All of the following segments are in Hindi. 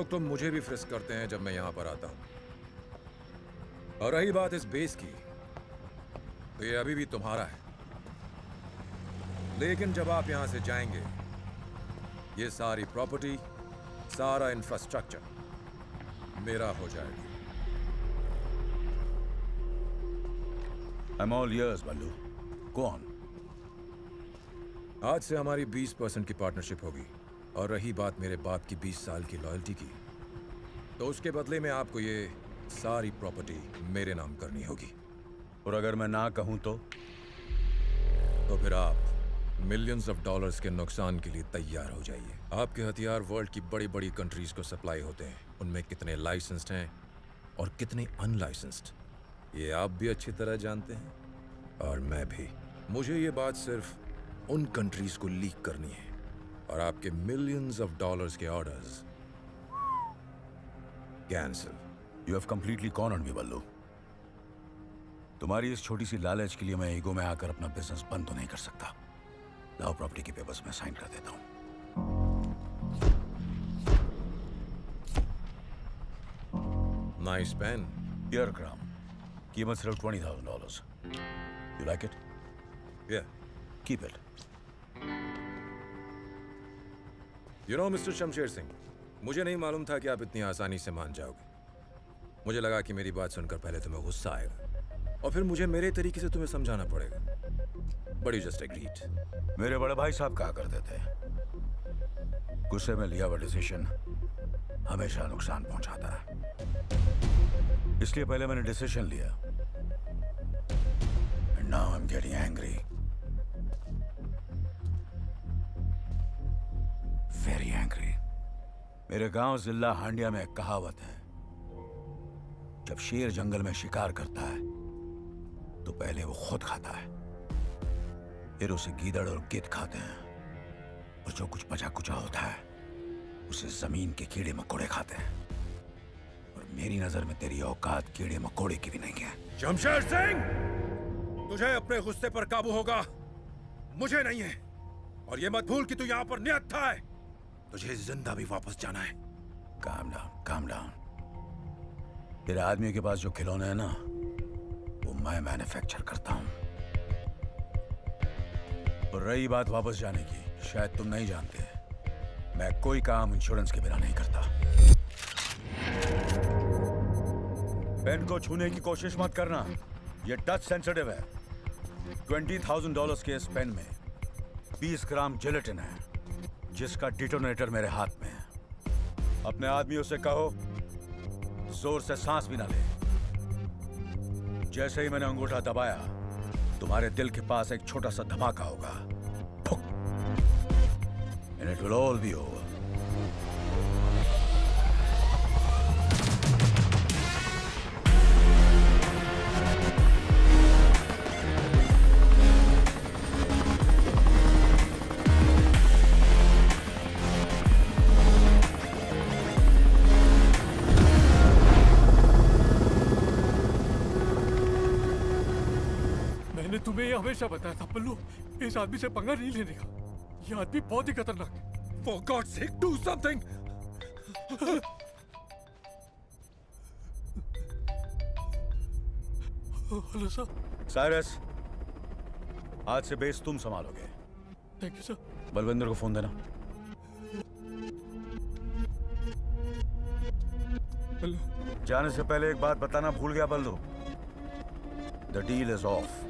लोग तो मुझे भी फ्रिस्क करते हैं जब मैं यहां पर आता हूं। और रही बात इस बेस की, तो ये अभी भी तुम्हारा है। लेकिन जब आप यहां से जाएंगे, ये सारी प्रॉपर्टी, सारा इंफ्रास्ट्रक्चर मेरा हो जाएगा। I'm all ears, Ballu. Go on. आज से हमारी 20% की पार्टनरशिप होगी। और रही बात मेरे बाप की 20 साल की लॉयल्टी की, तो उसके बदले में आपको ये सारी प्रॉपर्टी मेरे नाम करनी होगी। और अगर मैं ना कहूं तो फिर आप मिलियंस ऑफ डॉलर्स के नुकसान के लिए तैयार हो जाइए। आपके हथियार वर्ल्ड की बड़ी बड़ी कंट्रीज को सप्लाई होते हैं। उनमें कितने लाइसेंस्ड हैं और कितने अनलाइसेंस्ड, ये आप भी अच्छी तरह जानते हैं और मैं भी। मुझे ये बात सिर्फ उन कंट्रीज को लीक करनी है और आपके मिलियंस ऑफ डॉलर्स के orders cancel. You have completely cornered me, बल्लू। तुम्हारी इस छोटी सी लालच के लिए मैं ईगो में आकर अपना बिजनेस बंद तो नहीं कर सकता। लाओ प्रॉपर्टी के पेपर्स में साइन कर देता हूं। Nice pen. Here, Kram. कीमत सिर्फ $20,000. You like it? Yeah. Keep it. You know, mister Shamsher Singh, मुझे नहीं मालूम था कि आप इतनी आसानी से मान जाओगे। मुझे लगा कि मेरी बात सुनकर पहले तुम्हें गुस्सा आएगा और फिर मुझे मेरे तरीके से तुम्हें समझाना पड़ेगा। But you just agreed. मेरे बड़े भाई साहब कहा करते थे, गुस्से में लिया हुआ डिसीजन हमेशा नुकसान पहुंचाता है। इसलिए पहले मैंने डिसीजन लिया। And now I'm getting angry. Very angry. मेरे गांव जिला हांडिया में एक कहावत है, जब शेर जंगल में शिकार करता है तो पहले वो खुद खाता है, फिर उसे गीदड़ और गिद्ध खाते हैं, और जो कुछ बचा कुचा होता है उसे जमीन के कीड़े मकोड़े खाते हैं। और मेरी नजर में तेरी औकात कीड़े मकोड़े की भी नहीं है। शमशेर सिंह, तुझे अपने गुस्से पर काबू होगा, मुझे नहीं है। और ये मत भूल कि तू यहाँ पर निहत्था है, तुझे जिंदा भी वापस जाना है। Calm down, calm down. तेरे आदमी के पास जो खिलौने हैं ना, वो मैं मैन्युफैक्चर करता हूँ। और रही बात वापस जाने की, शायद तुम नहीं जानते, मैं कोई काम इंश्योरेंस के बिना नहीं करता। पेन को छूने की कोशिश मत करना, ये टच सेंसिटिव है। $20,000 के इस पेन में 20 ग्राम जिलेटिन है, जिसका डिटोनेटर मेरे हाथ में है। अपने आदमियों से कहो जोर से सांस भी ना ले। जैसे ही मैंने अंगूठा दबाया, तुम्हारे दिल के पास एक छोटा सा धमाका होगा, and it will all be over. मैंने तुम्हें ये हमेशा बताया था पल्लू, इस आदमी से पंगा नहीं लेने का। ये आदमी बहुत ही खतरनाक है। For God's sake, do something! Hello sir. Cyrus, आज से बेस तुम संभालोगे। Thank you sir. बलविंदर को फोन देना। हेलो। जाने से पहले एक बात बताना भूल गया बल्लू, द डील इज ऑफ।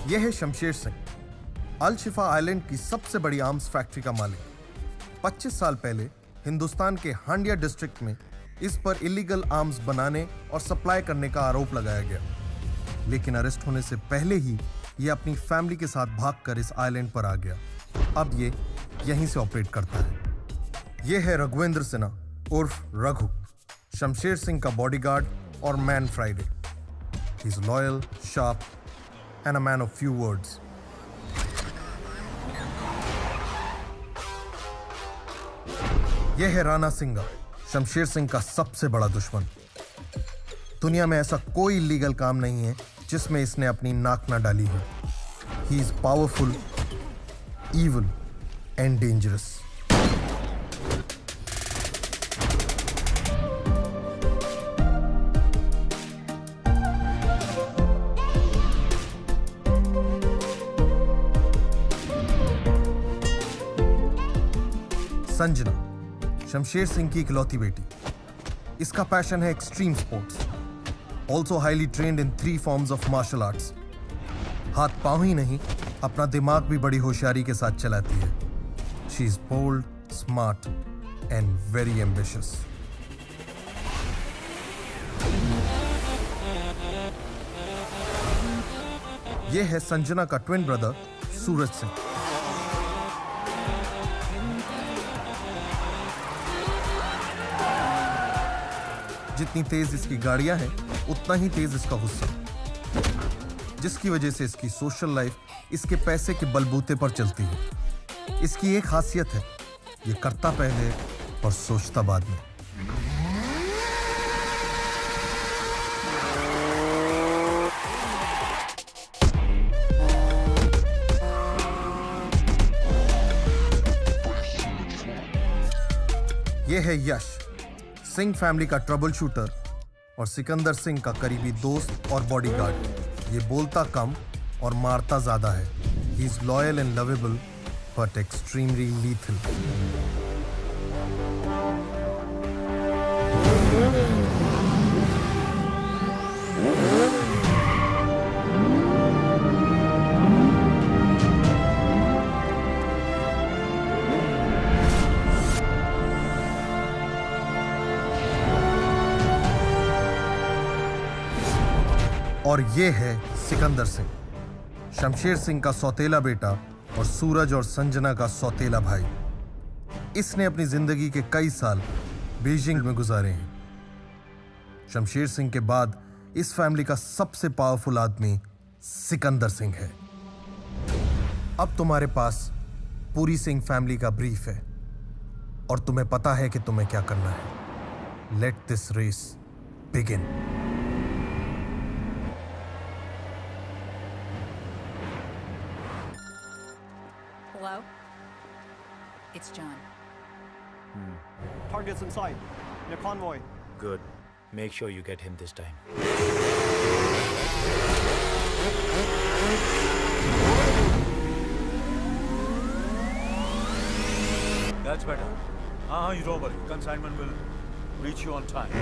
यह है शमशेर सिंह, अल शिफा आइलैंड की सबसे बड़ी आर्म्स फैक्ट्री का मालिक। 25 साल पहले हिंदुस्तान के हांडिया डिस्ट्रिक्ट में इस पर इलीगल आर्म्स बनाने और सप्लाई करने का आरोप लगाया गया, लेकिन अरेस्ट होने से पहले ही ये अपनी फैमिली के साथ भागकर इस आइलैंड पर आ गया। अब ये यहीं से ऑपरेट करता है। ये है रघुवेंद्र सिन्हा उर्फ रघु, शमशेर सिंह का बॉडीगार्ड और man Friday. He is loyal, sharp and a man of few words. यह है राणा सिंघा, शमशेर सिंह का सबसे बड़ा दुश्मन. दुनिया में ऐसा कोई लीगल काम नहीं है जिसमें इसने अपनी नाक ना डाली हो. He is powerful, evil and dangerous. Sanjana, Shamsher Singh की इकलौती बेटी. इसका पैशन है extreme sports. Also highly trained in 3 forms of martial arts. हाथ पांव ही नहीं, अपना दिमाग भी बड़ी होशियारी के साथ चलाती है. She is bold, smart and very ambitious. यह है संजना का ट्विन ब्रदर सूरज सिंह. जितनी तेज इसकी गाड़ियां हैं, उतना ही तेज इसका गुस्सा, जिसकी वजह से इसकी सोशल लाइफ इसके पैसे के बलबूते पर चलती है. इसकी एक खासियत है, ये करता पहले और सोचता बाद में. यह है यश, सिंह फैमिली का ट्रबल शूटर और सिकंदर सिंह का करीबी दोस्त और बॉडीगार्ड. ये बोलता कम और मारता ज्यादा है. He is loyal and lovable but extremely lethal. और ये है सिकंदर सिंह, शमशेर सिंह का सौतेला बेटा और सूरज और संजना का सौतेला भाई. इसने अपनी जिंदगी के कई साल बीजिंग में गुजारे हैं. शमशेर सिंह के बाद इस फैमिली का सबसे पावरफुल आदमी सिकंदर सिंह है. अब तुम्हारे पास पूरी सिंह फैमिली का ब्रीफ है और तुम्हें पता है कि तुम्हें क्या करना है. Let this race begin. Hello? It's John. Target's in sight. In a convoy. Good. Make sure you get him this time. That's better. You don't worry. Consignment will reach you on time.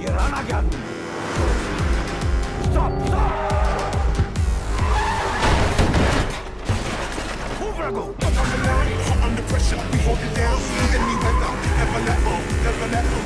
ये राणा क्या आदमी? Stop! Stop! Move, Raghu! Under pressure, we hold it down. Any weather, never let go, never let go.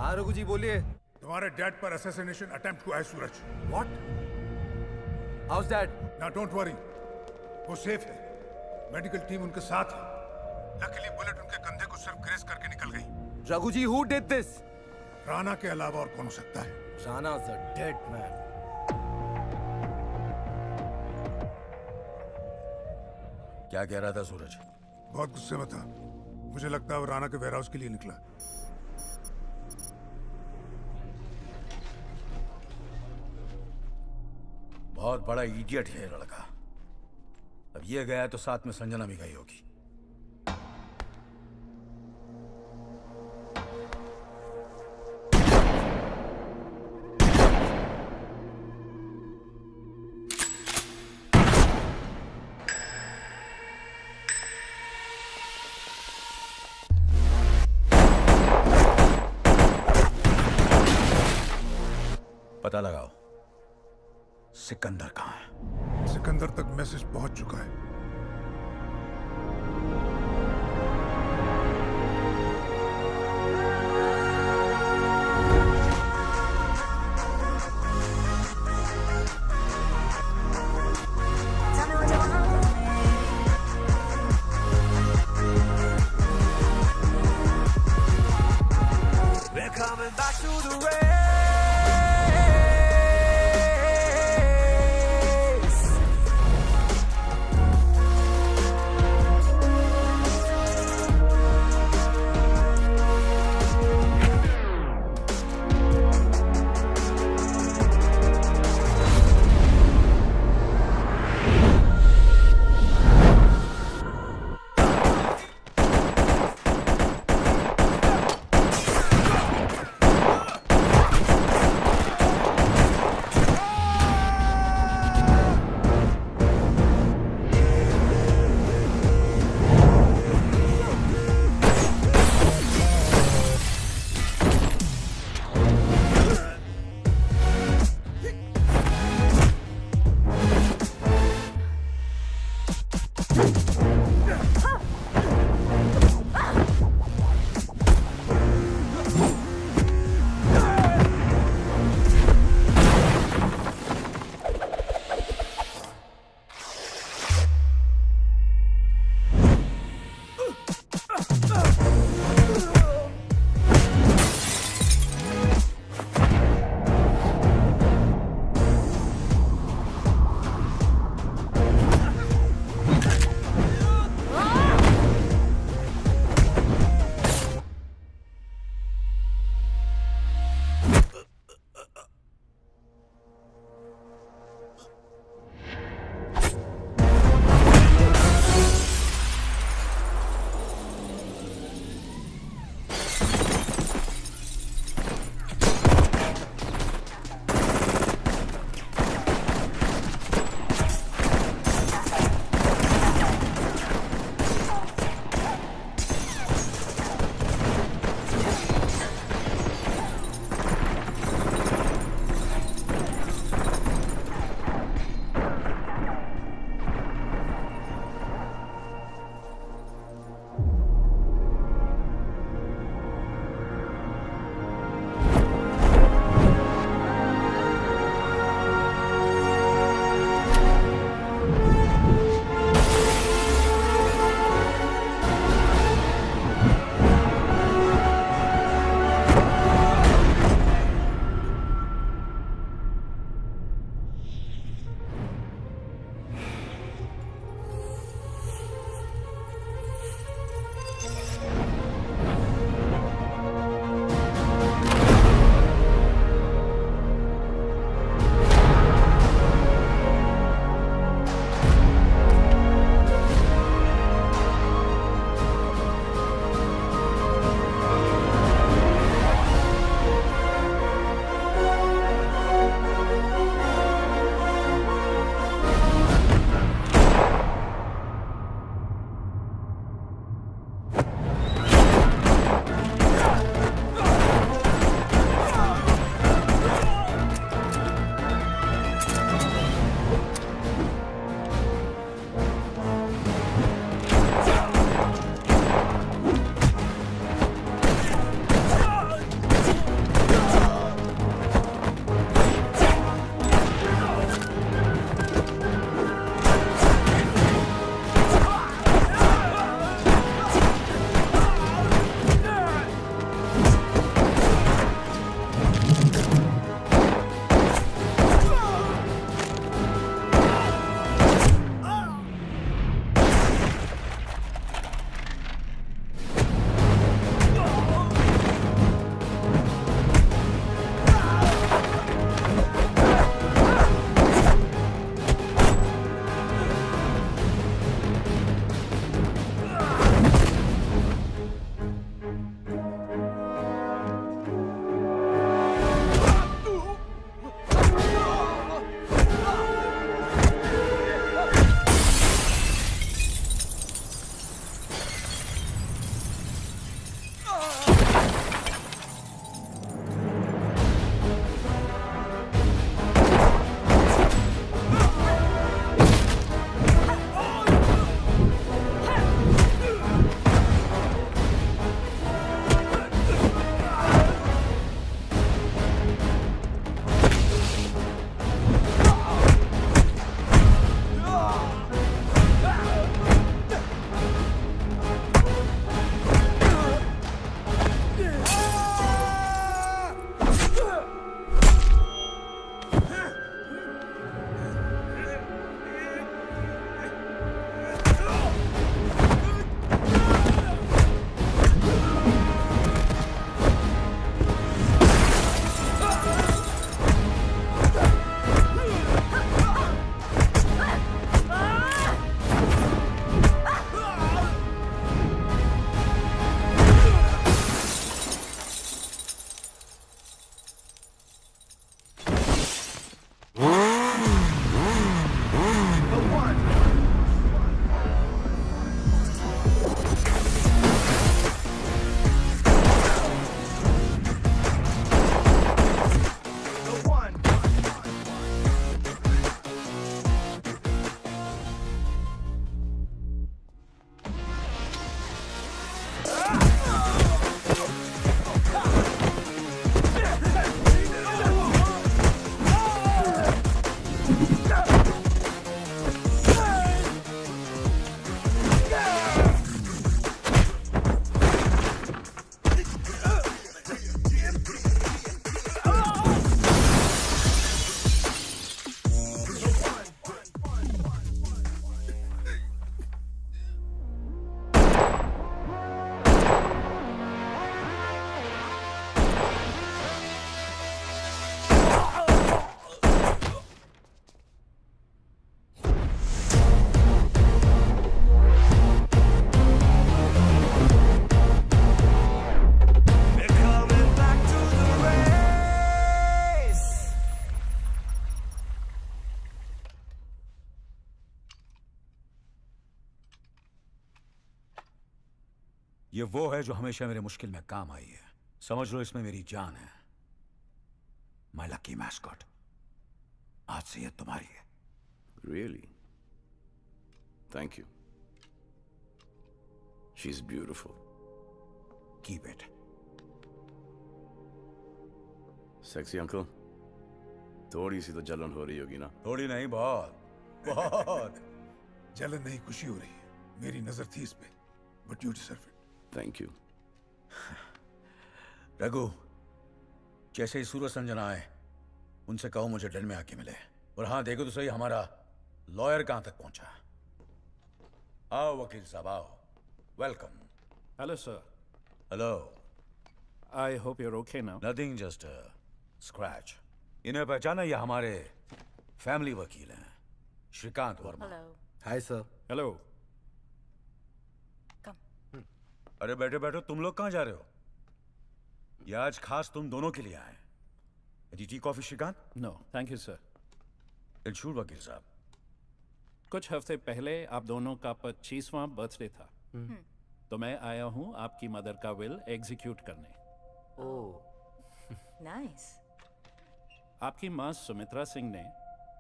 हाँ रघु जी बोलिए। तुम्हारे डैड पर असैसिनेशन अटेम्प्ट हुआ है सूरज। What? How's that? ना डोंट वरी, वो सेफ है। मेडिकल टीम उनके साथ है। लकीली बुलेट उनके कंधे को सिर्फ ग्रेस करके निकल गई। Raghu ji, who did this? Rana के अलावा और कौन हो सकता है? Rana's a dead man. क्या कह रहा था सूरज? बहुत गुस्से में था। मुझे लगता है वो राणा के वेयरहाउस के लिए निकला। बहुत बड़ा इडियट है ये लड़का। अब ये गया तो साथ में संजना भी गई होगी। पता लगाओ सिकंदर कहाँ है। सिकंदर तक मैसेज पहुंच चुका है। We're coming back to the race. ये वो है जो हमेशा मेरे मुश्किल में काम आई है। समझ लो इसमें मेरी जान है। My lucky mascot. आज से ये तुम्हारी है। Really? Thank you. She's beautiful. Keep it. Sexy uncle? थोड़ी सी तो जलन हो रही होगी ना? थोड़ी नहीं, बहुत बहुत। जलन नहीं, खुशी हो रही है। मेरी नजर थी इस पे, but you deserve it. Thank you. Raghu, जैसे ही सूरज संजना आए उनसे कहो मुझे डन में आके मिले। और हाँ, देखो तो सही हमारा लॉयर कहां तक पहुंचा। आओ वकील साहब, आओ। Welcome. Hello, sir. Hello. I hope you're okay now. Nothing, just scratch. इन्हें पहचाना, ये हमारे फैमिली वकील हैं, Shrikant Verma. Hello. Hi, sir. Hello. Come. अरे बैठो बैठो, तुम लोग कहाँ जा रहे हो? ये आज खास तुम दोनों के लिए आए हैं। Tea coffee Shrikant? No, thank you, sir. इंशूर वकील साहब। कुछ हफ्ते पहले आप दोनों का 25वां बर्थडे था, तो मैं आया हूँ आपकी मदर का विल एग्जीक्यूट करने। Nice. आपकी माँ सुमित्रा सिंह ने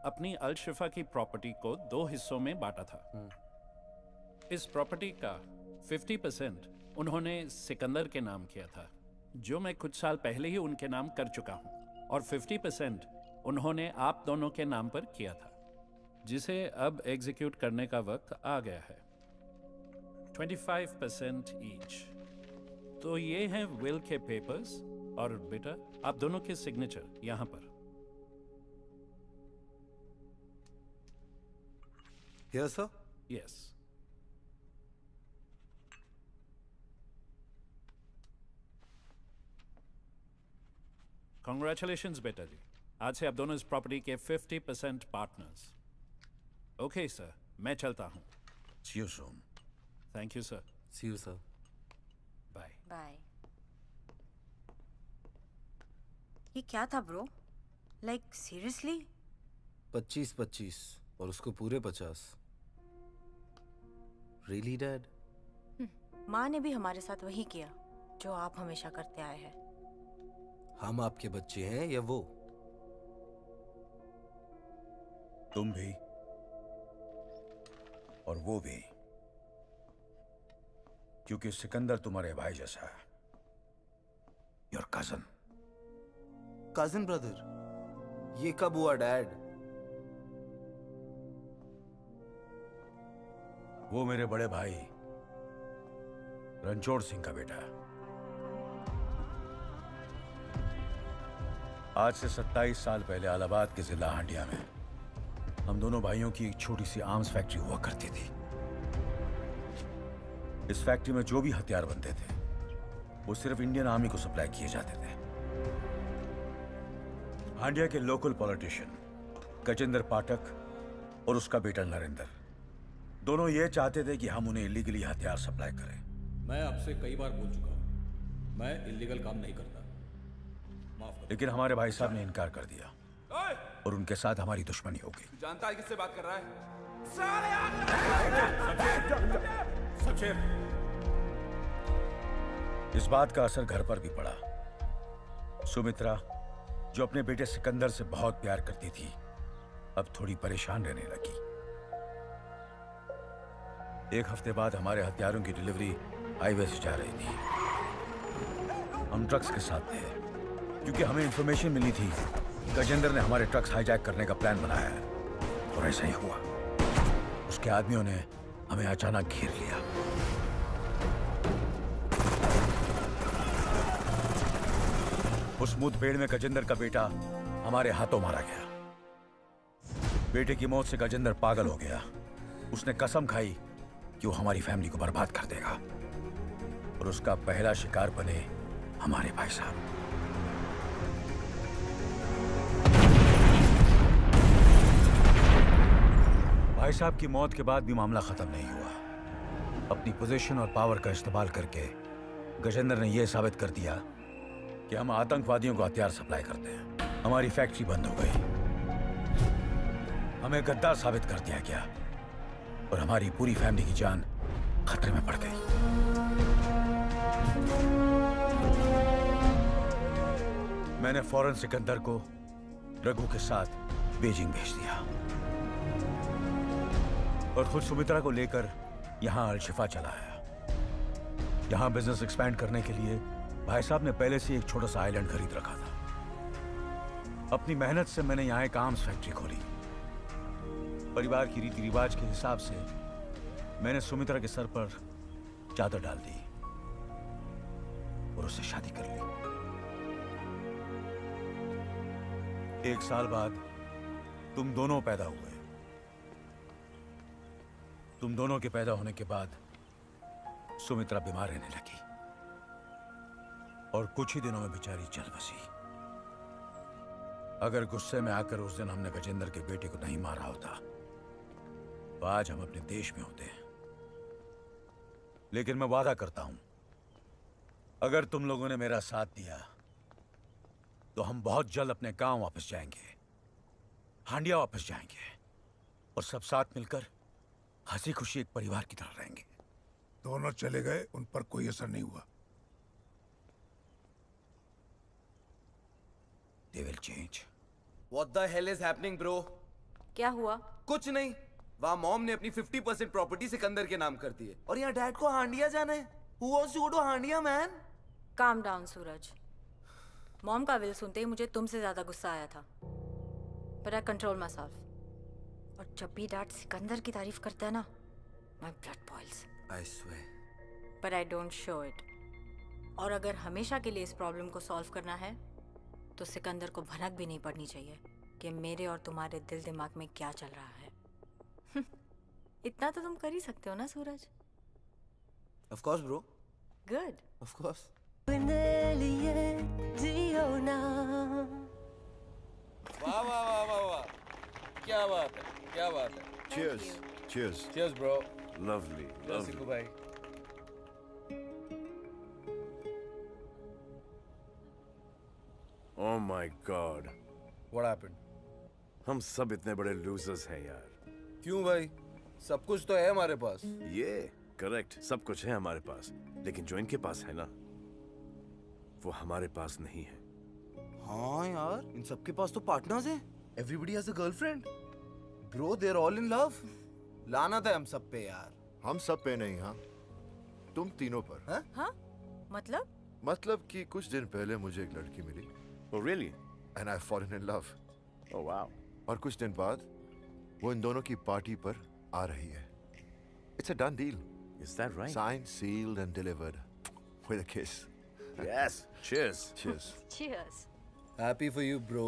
अपनी अलशिफा की प्रॉपर्टी को 2 हिस्सों में बांटा था। इस प्रॉपर्टी का 50% उन्होंने सिकंदर के नाम किया था, जो मैं कुछ साल पहले ही उनके नाम कर चुका हूँ, और 50% उन्होंने आप दोनों के नाम पर किया था, जिसे अब एग्जीक्यूट करने का वक्त आ गया है। 25% ईच। तो ये हैं विल के पेपर्स, और बेटा आप दोनों के सिग्नेचर यहाँ पर। Here, sir. यस। कॉन्ग्रेचुलेशंस बेटा जी, आज से आप दोनों इस प्रॉपर्टी के 50% पार्टनर्स। ओके सर, मैं चलता हूँ। See you soon. Thank you sir. See you, sir. Bye. Bye. ये क्या था ब्रो? Like seriously? 25-25 और उसको पूरे 50। Really, Dad? माँ ने भी हमारे साथ वही किया जो आप हमेशा करते आए हैं। हम आपके बच्चे हैं या वो? तुम भी और वो भी, क्योंकि सिकंदर तुम्हारे भाई जैसा है। Your cousin. Cousin brother? ये कब हुआ, Dad? वो मेरे बड़े भाई रणछोड़ सिंह का बेटा है। आज से 27 साल पहले इलाहाबाद के जिला हांडिया में हम दोनों भाइयों की एक छोटी सी आर्म्स फैक्ट्री हुआ करती थी। इस फैक्ट्री में जो भी हथियार बनते थे वो सिर्फ इंडियन आर्मी को सप्लाई किए जाते थे। हांडिया के लोकल पॉलिटिशियन गजेंद्र पाठक और उसका बेटा नरेंद्र दोनों ये चाहते थे कि हम उन्हें इलीगली हथियार सप्लाई करें। मैं आपसे कई बार बोल चुका हूँ, मैं इलीगल काम नहीं करता। माफ करो। लेकिन हमारे भाई साहब ने इनकार कर दिया और उनके साथ हमारी दुश्मनी हो गई। जानता है किससे बात कर रहा है? इस बात का असर घर पर भी पड़ा। सुमित्रा, जो अपने बेटे सिकंदर से बहुत प्यार करती थी, अब थोड़ी परेशान रहने लगी। एक हफ्ते बाद हमारे हथियारों की डिलीवरी हाईवे से जा रही थी। हम ट्रक्स के साथ थे, क्योंकि हमें इंफॉर्मेशन मिली थी गजेंद्र ने हमारे ट्रक्स हाईजैक करने का प्लान बनाया है। और ऐसा ही हुआ। उसके आदमियों ने हमें अचानक घेर लिया। उस मुठभेड़ में गजेंद्र का बेटा हमारे हाथों मारा गया। बेटे की मौत से गजेंद्र पागल हो गया। उसने कसम खाई कि वो हमारी फैमिली को बर्बाद कर देगा, और उसका पहला शिकार बने हमारे भाई साहब। भाई साहब की मौत के बाद भी मामला खत्म नहीं हुआ। अपनी पोजीशन और पावर का इस्तेमाल करके गजेंद्र ने यह साबित कर दिया कि हम आतंकवादियों को हथियार सप्लाई करते हैं। हमारी फैक्ट्री बंद हो गई, हमें गद्दार साबित कर दिया गया, और हमारी पूरी फैमिली की जान खतरे में पड़ गई। मैंने फौरन सिकंदर को रघु के साथ बीजिंग भेज दिया और खुद सुमित्रा को लेकर यहां अलशिफा चला आया। यहां बिजनेस एक्सपैंड करने के लिए भाई साहब ने पहले से एक छोटा सा आइलैंड खरीद रखा था। अपनी मेहनत से मैंने यहां एक आर्म्स फैक्ट्री खोली। परिवार की रीति रिवाज के हिसाब से मैंने सुमित्रा के सर पर चादर डाल दी और उससे शादी कर ली। 1 साल बाद तुम दोनों पैदा हुए। तुम दोनों के पैदा होने के बाद सुमित्रा बीमार रहने लगी और कुछ ही दिनों में बेचारी चल बसी। अगर गुस्से में आकर उस दिन हमने गजेंद्र के बेटे को नहीं मारा होता तो आज हम अपने देश में होते हैं। लेकिन मैं वादा करता हूं, अगर तुम लोगों ने मेरा साथ दिया तो हम बहुत जल्द अपने गांव वापस जाएंगे, हांडिया वापस जाएंगे और सब साथ मिलकर हंसी खुशी एक परिवार की तरह रहेंगे। दोनों चले गए, उन पर कोई असर नहीं हुआ। They will change. What the hell is happening, bro? क्या हुआ? कुछ नहीं। वहाँ मॉम ने अपनी 50% प्रॉपर्टी सिकंदर के नाम कर दी है और यहाँ डैड को हांडिया जाना है। Who wants to go to Handia, man? Calm down Suraj. Mom का विल सुनते ही मुझे तुमसे ज्यादा गुस्सा आया था, पर आई कंट्रोल माई सेल्फ। और जब भी डैड सिकंदर की तारीफ करता है ना, my blood boils. I swear. पर आई डोंट शो इट। और अगर हमेशा के लिए इस प्रॉब्लम को सॉल्व करना है तो सिकंदर को भनक भी नहीं पड़नी चाहिए कि मेरे और तुम्हारे दिल दिमाग में क्या चल रहा है। इतना तो तुम कर ही सकते हो ना सूरज? Of course, bro. Good. Of course. वाह वाह वाह वाह वाह, क्या बात है, क्या बात है। Cheers. Cheers. Cheers bro. Lovely. Cheers सिक्कू भाई। Oh my God. What happened? हम सब इतने बड़े लूजर्स हैं यार। क्यों भाई? सब कुछ तो है हमारे पास। ये करेक्ट, सब कुछ है हमारे पास, लेकिन जो इनके पास है ना, वो हमारे पास नहीं है। हाँ यार, इन सबके पास तो पार्टनर्स हैं। Everybody has a girlfriend. Bro, they're all in love. लानत है हम सब पे यार। हम सब पे नहीं, हाँ तुम तीनों पर। हाँ? हाँ? मतलब कि कुछ दिन पहले मुझे एक लड़की मिली। Oh really? And I've fallen in love. Oh wow. और कुछ दिन बाद वो इन दोनों की पार्टी पर आ रही है। It's a done deal. Is that right? Signed, sealed and delivered with a kiss. Yes. Cheers. Cheers. Cheers. Happy for you, bro.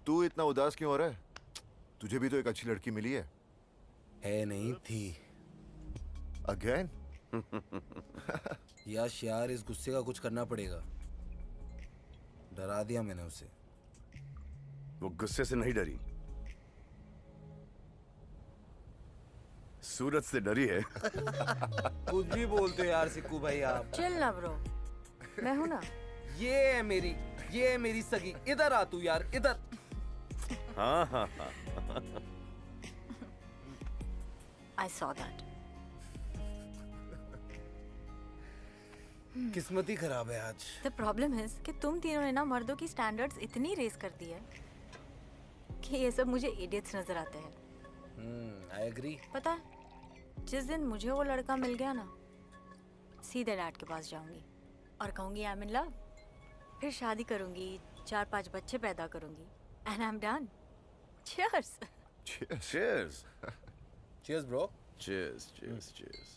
तू इतना उदास क्यों हो रहा है? तुझे भी तो एक अच्छी लड़की मिली है। है नहीं थी। Again? यश यार, इस गुस्से का कुछ करना पड़ेगा। डरा दिया मैंने उसे। वो गुस्से से नहीं डरी, सूरज से डरी है। कुछ भी बोलते हो यार सिक्कू भाई आप। चिल ना ब्रो, मैं हूं ना। ये है मेरी सगी। इधर आ तू यार, इधर। हाँ हाँ हाँ। I saw that. किस्मत ही खराब है आज। The problem is कि तुम तीनों ने ना मर्दों की स्टैंडर्ड्स इतनी रेस कर दी है कि ये सब मुझे इडियट्स नजर आते हैं। I agree. पता है, जिस दिन मुझे वो लड़का मिल गया ना, सीधे डैड के पास जाऊंगी और कहूंगी आई एम इन लव। फिर शादी करूंगी, 4-5 बच्चे पैदा करूंगी and I'm done. Cheers. Cheers. Cheers. Cheers bro. Cheers. Cheers. Cheers.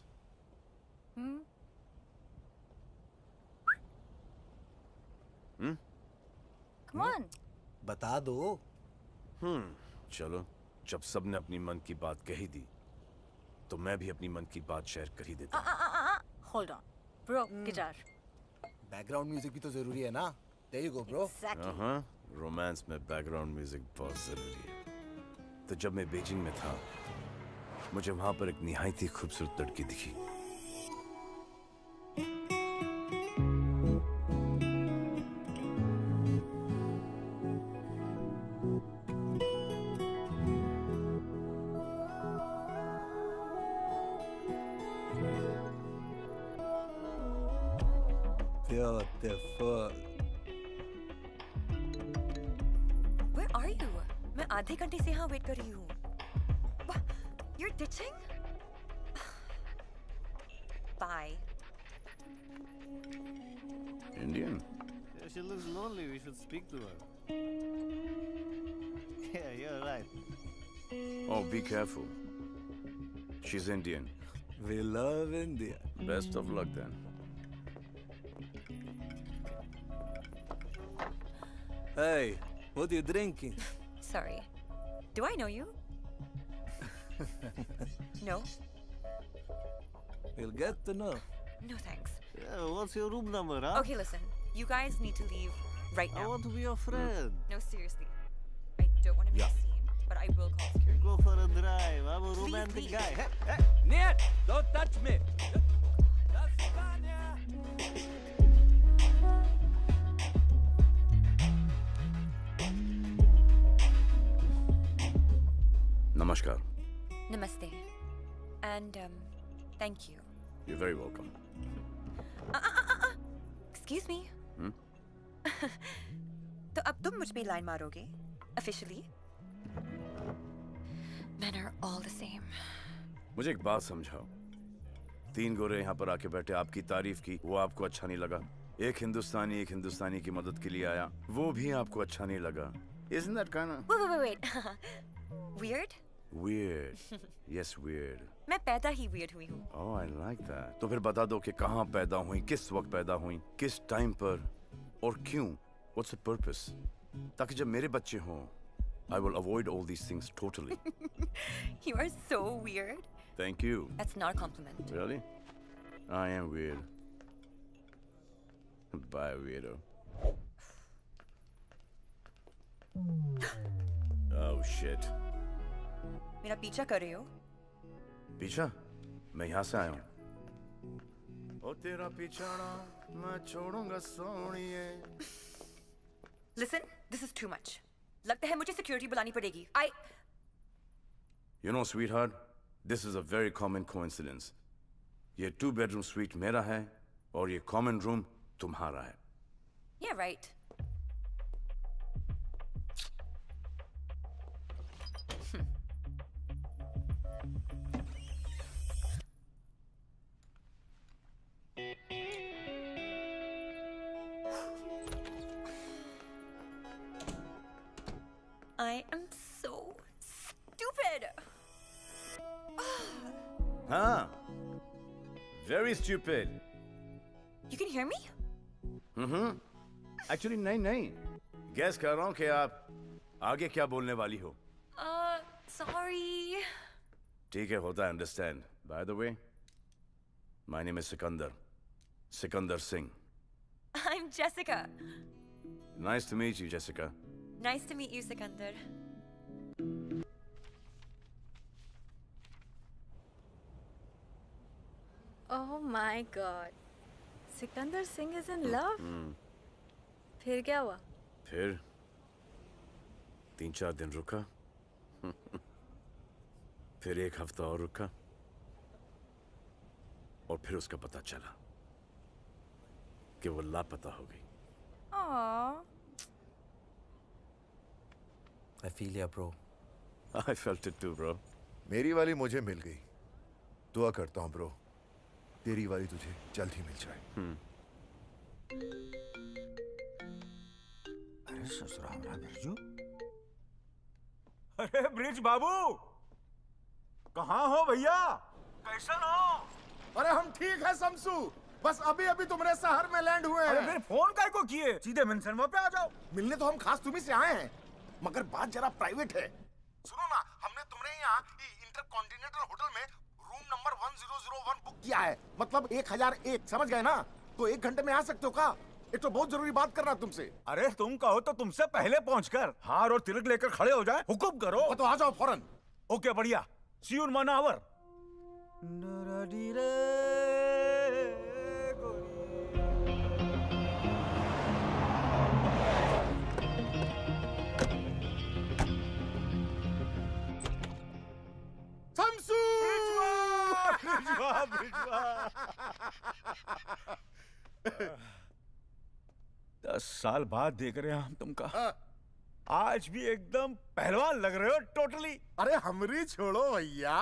Come on. बता दो। चलो, जब सबने अपनी मन की बात कही दी, तो मैं भी अपनी मन की बात शेयर कर ही देता हूँ। Hold on. Bro, guitar. Background music भी तो जरूरी है ना। There you go, bro. Exactly. हाँ, रोमांस में बैकग्राउंड म्यूजिक बहुत जरूरी है। तो जब मैं बीजिंग में था, मुझे वहां पर एक निहायत ही खूबसूरत लड़की दिखी। मैं आधे घंटे से यहाँ वेट कर रही हूँ। You're ditching? Bye. Indian? Yeah, she looks lonely. We should speak to her. Yeah, you're right. Oh, be careful. She's Indian. We love India. Best of luck then. Hey, what are you drinking? Sorry. Do I know you? No? We'll get to know. No thanks. Yeah, what's your room number, huh? Okay, listen. You guys need to leave right now. I want to be your friend. No, seriously. I don't want to make a scene, but I will call security. Go for a drive. I'm a romantic leave. guy. Hey, hey. Niet! Don't touch me! Namaskar. Namaste. And, thank you. You're very welcome. Excuse me. Hmm? तो अब तुम मुझ पे लाइन मारोगे? Officially? Men are all the same. मुझे एक बात समझाओ। 3 गोरे यहाँ पर आके बैठे, आपकी तारीफ की, वो आपको अच्छा नहीं लगा। एक हिंदुस्तानी की मदद के लिए आया, वो भी आपको अच्छा नहीं लगा। Isn't that kind of Wait. Weird? weird? Yes, weird. मैं पैदा ही weird हुई हूँ. Oh, I like that. तो फिर बता दो कि कहाँ पैदा हुई, किस वक्त पैदा हुई, किस टाइम पर और क्यों? What's the purpose? ताकि जब मेरे बच्चे हों, I will avoid all these things totally. You are so weird. Thank you. That's not a compliment. Really? I am weird. Bye, weirdo. Oh, shit. मेरा पीछा कर रहे हो? पीछा? मैं यहाँ से आया हूँ। ओ तेरा पीछाना मैं छोड़ूंगा सोनिए। Listen, this is too much. लगता है मुझे security बुलानी पड़ेगी. You know, sweetheart, this is a very common coincidence. ये 2-bedroom suite मेरा है और ये common room तुम्हारा है. Yeah, right. I am so stupid. Huh? Very stupid. You can hear me? Actually, नहीं. Guess कर रहा हूँ कि आप आगे क्या बोलने वाली हो. Sorry. ठीक है, होता है, understand. By the way, my name is Sikandar. Sikandar Singh. I'm Jessica. Nice to meet you, Jessica. Nice to meet you, Sikandar. Oh my God. Sikandar Singh is in love? फिर क्या हुआ? फिर 3-4 दिन रुका. फिर 1 हफ्ता और रुका. और फिर उसका पता चला कि वो लापता हो गई. Aww. I feel ya, bro. I felt it too, bro. मेरी वाली मुझे मिल गई। दुआ करता हूँ ब्रो, तेरी वाली तुझे जल्द ही मिल जाए। अरे ससुराल बिरजू, अरे ब्रिज बाबू, कहाँ हो भैया? कैसन हो? अरे हम ठीक है शमसू, बस अभी अभी तुम्हारे शहर में लैंड हुए हैं। अरे फिर फोन काय को किए? सीधे मेंशन पे आ जाओ। मिलने तो हम खास तुम्ही से आए हैं, मगर बात जरा प्राइवेट है। सुनो ना, हमने तुम्हारे यहाँ इंटरकॉन्टिनेंटल होटल में रूम नंबर 1001 बुक किया है, मतलब 1001, समझ गए ना? तो 1 घंटे में आ सकते हो का? एक तो बहुत जरूरी बात करना तुमसे। अरे तुम कहो तो तुमसे पहले पहुंचकर हार और तिलक लेकर खड़े हो जाए। हुक्म करो। तो आ जाओ फौरन। ओके बढ़िया। सी यू इन 1 आवर। शमसू! 10 साल बाद देख रहे हैं हम तुमका। आज भी एकदम पहलवान लग रहे हो टोटली। अरे हमरी छोड़ो भैया,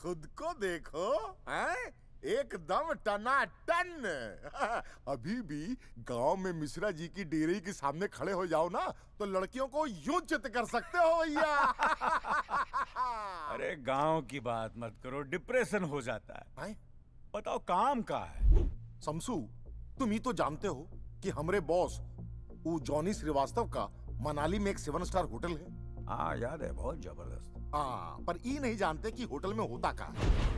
खुद को देखो, हैं? एकदम टनाटन। अभी भी गांव में मिश्रा जी की डेयरी के सामने खड़े हो जाओ ना तो लड़कियों को यूं चित कर सकते हो भैया। अरे गांव की बात मत करो, डिप्रेशन हो जाता है। बताओ काम का है। शमसू, तुम ही तो जानते हो कि हमारे बॉस वो जॉनी श्रीवास्तव का मनाली में एक 7 स्टार होटल है। हाँ याद है, बहुत जबरदस्त। हाँ, पर ये नहीं जानते कि होटल में होता क्या है।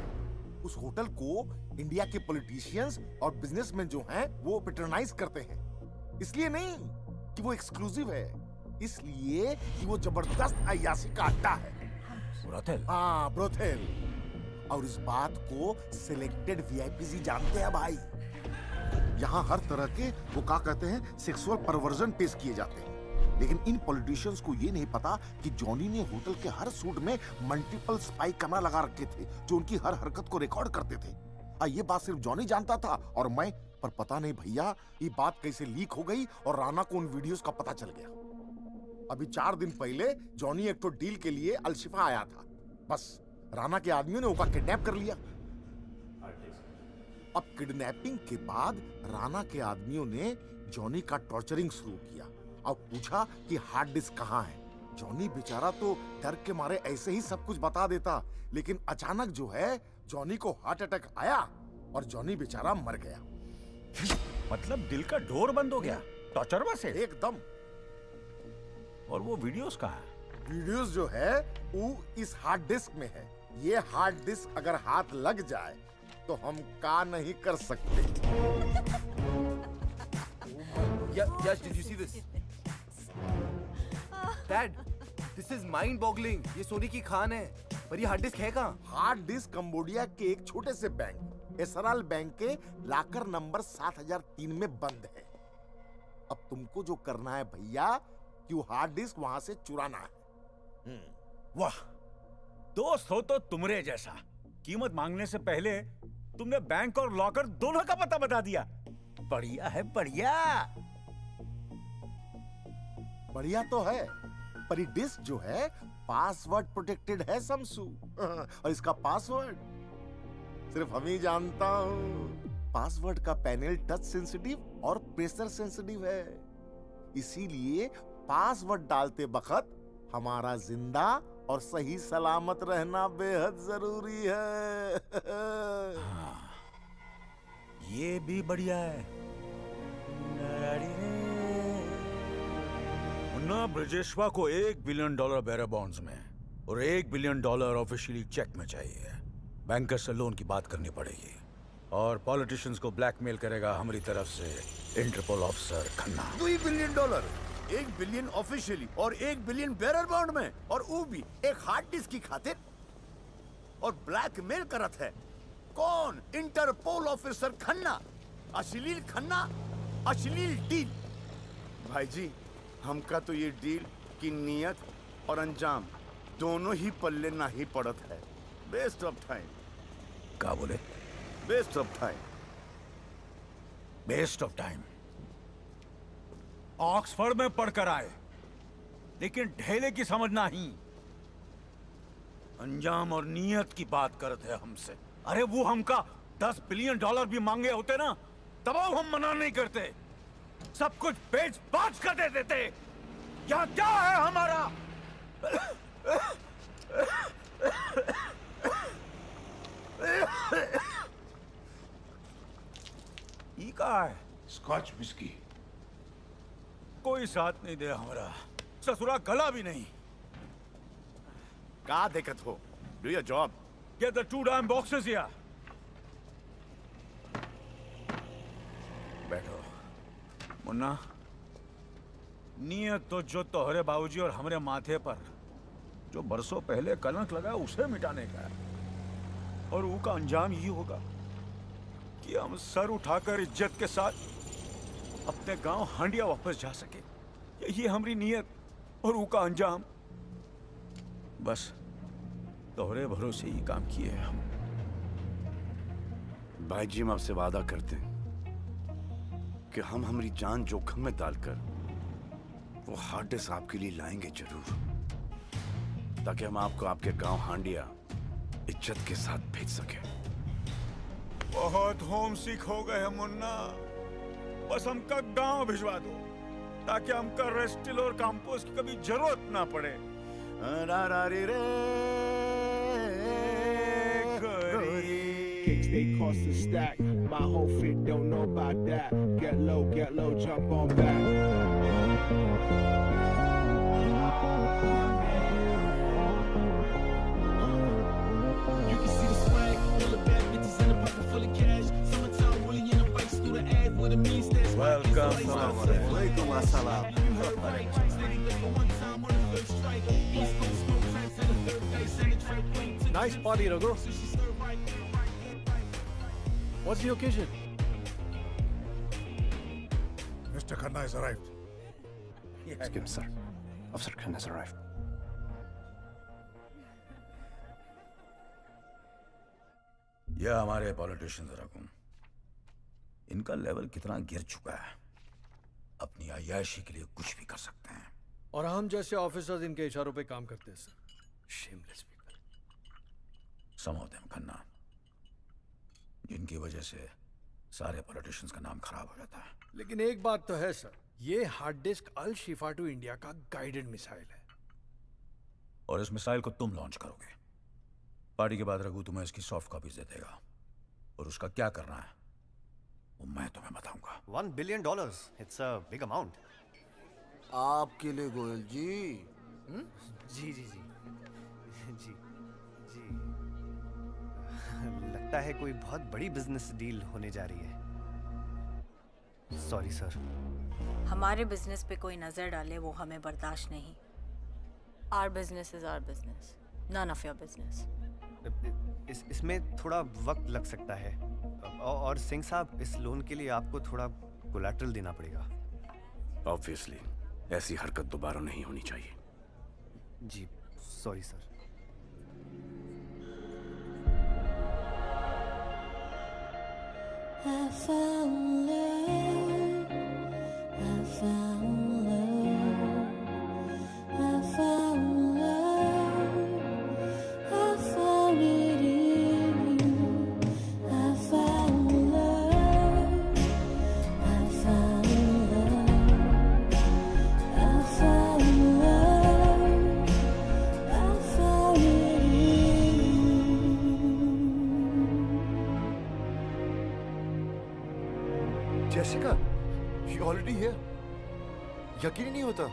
उस होटल को इंडिया के पॉलिटिशियंस और बिजनेसमैन जो हैं वो पैट्रोनाइज करते हैं। इसलिए नहीं कि वो एक्सक्लूसिव है, इसलिए कि वो जबरदस्त अय्याशी का अड्डा है। ब्रोथेल? हाँ, ब्रोथेल। और इस बात को सिलेक्टेड वीआईपी ही जानते हैं भाई। यहाँ हर तरह के वो क्या कहते हैं सेक्सुअल परवर्जन पेश किए जाते हैं। लेकिन इन पॉलिटिशियंस को ये नहीं पता कि जॉनी ने होटल के हर सूट में मल्टीपल स्पाई कैमरा लगा रखे थे जो उनकी हर हरकत को रिकॉर्ड करते थे। ये बात सिर्फ जॉनी जानता था और मैं, पर पता नहीं भैया ये बात कैसे लीक हो गई और राणा को उन वीडियोस का पता चल गया। अभी 4 दिन पहले जॉनी एक तो डील के लिए अलशिफा आया था, बस राणा के आदमियों ने उसका किडनैप कर लिया। अब किडनैपिंग के बाद राणा के आदमियों ने जॉनी का टॉर्चरिंग शुरू किया और पूछा कि हार्ड डिस्क कहाँ है। जॉनी बेचारा तो डर के मारे ऐसे ही सब कुछ बता देता, लेकिन अचानक जो है जॉनी को हार्ट अटैक आया और जॉनी बेचारा मर गया। मतलब दिल का डोर बंद हो गया टॉर्चर में से? एकदम। और वो वीडियोस कहाँ है? वीडियोस जो है वो इस हार्ड डिस्क में है। ये हार्ड डिस्क अगर हाथ लग जाए तो हम का नहीं कर सकते। Yash, did you see this? Dad, this is mind-boggling. ये सोने की खान है, पर ये हार्ड डिस्क है कहाँ? हार्ड डिस्क कंबोडिया के एक छोटे से बैंक एसराल बैंक के लाकर नंबर 7003 में बंद है। अब तुमको जो करना है भैया कि वो हार्ड डिस्क वहां से चुराना है। वाह, दोस्त हो तो तुमरे जैसा। कीमत मांगने से पहले तुमने बैंक और लॉकर दोनों का पता बता दिया। बढ़िया है, बढ़िया। बढ़िया तो है, पर ये डिस्क जो है पासवर्ड प्रोटेक्टेड है शमसू। और इसका पासवर्ड सिर्फ हम ही जानता हूं। पासवर्ड का पैनल टच सेंसिटिव और प्रेशर सेंसिटिव है, इसीलिए पासवर्ड डालते वक्त हमारा जिंदा और सही सलामत रहना बेहद जरूरी है। हाँ, ये भी बढ़िया है। मुन्ना ब्रजेश्वा को $1 बिलियन बेरर बॉन्ड्स में और $1 बिलियन ऑफिशियली चेक में चाहिए। बैंकर से लोन की बात करनी पड़ेगी और पॉलिटिशियंस को ब्लैकमेल करेगा हमारी तरफ से Interpol officer Khanna. $2 billion, $1 billion officially और $1 बिलियन बेरर बॉन्ड में, और वो भी एक हार्ड डिस्क की खातिर। और ब्लैकमेल करत है कौन? इंटरपोल ऑफिसर खन्ना, अश्लील खन्ना, अश्लील डील। भाई जी, हमका तो ये डील की नियत और अंजाम दोनों ही पल्ले ना ही पड़त है। Waste of time. क्या बोले? Waste of time. Waste of time. Oxford में पढ़कर आए, लेकिन ढेले की समझ नहीं। अंजाम और नियत की बात करते हैं हमसे। अरे वो हमका $10 बिलियन भी मांगे होते ना, तब हम मना नहीं करते। सब कुछ बेच बाच कर दे देते। यहाँ क्या है हमारा? ये कहा है? Scotch whisky. कोई साथ नहीं दे हमारा, ससुरा गला भी नहीं। क्या दिक्कत हो? Do your job. Get the 2 damn boxes here. बैठो। मुन्ना, नियत तो जो तोहरे बाबूजी और हमारे माथे पर जो बरसों पहले कलंक लगा उसे मिटाने का है। और वो का अंजाम यही होगा कि हम सर उठाकर इज्जत के साथ अपने गांव हांडिया वापस जा सके। यही हमारी नियत और वो का अंजाम। बस तोहरे भरोसे ही काम किए हम। भाई जी, हम आपसे वादा करते हैं कि हम हमारी जान जोखिम में डालकर वो हार्ड डिस्क आपके लिए लाएंगे जरूर, ताकि हम आपको आपके गांव हांडिया इज्जत के साथ भेज सके। बहुत होम सिक हो गए हैं मुन्ना, बस हमका गांव भिजवा दो ताकि हमका रेस्टिल और कंपोस्ट की कभी जरूरत ना पड़े। Kicks they cost a stack. My whole fit don't know about that. Get low, jump on back. You can see the swag, all the bad bitches in a pocket full of cash. Summertime Willie in a bike through the ad with a mean stash. Welcome, Walaikum assalam. Nice party, Raghu. What's the occasion? Mr. Khanna has arrived. Excuse me, sir. Officer Khan has arrived. यह हमारे पॉलिटिशियंस रकूम, इनका लेवल कितना गिर चुका है, अपनी अय्याशी के लिए कुछ भी कर सकते हैं। और हम जैसे ऑफिसर्स इनके इशारों पे काम करते हैं sir. Shameless people. Some of them Khanna, जिनकी वजह से सारे पॉलिटिशियंस का नाम खराब हो जाता है। लेकिन एक बात तो है सर, ये hard disk Al Shifa to India का गाइडेड मिसाइल है। और इस मिसाइल को तुम लॉन्च करोगे। पार्टी के बाद रघु तुम्हें इसकी सॉफ्ट कॉपीज दे देगा, और उसका क्या करना है वो मैं तुम्हें बताऊंगा। $1 billion. It's a big amount. आपके लिए गोयल जी। जी जी जी जी जी लगता है कोई बहुत बड़ी बिजनेस डील होने जा रही है। Sorry sir. हमारे बिजनेस पे कोई नजर डाले वो हमें बर्दाश्त नहीं। Our business is our business, none of your business. इसमें थोड़ा वक्त लग सकता है, और सिंह साहब इस लोन के लिए आपको थोड़ा कोलैटरल देना पड़ेगा। ऑब्वियसली ऐसी हरकत दोबारा नहीं होनी चाहिए। जी sorry sir. I found love, I found love, I found love, I found it in you. I found love, I found love, I found love, I found it in you. Jessica, you already here? यकीन ही नहीं होता।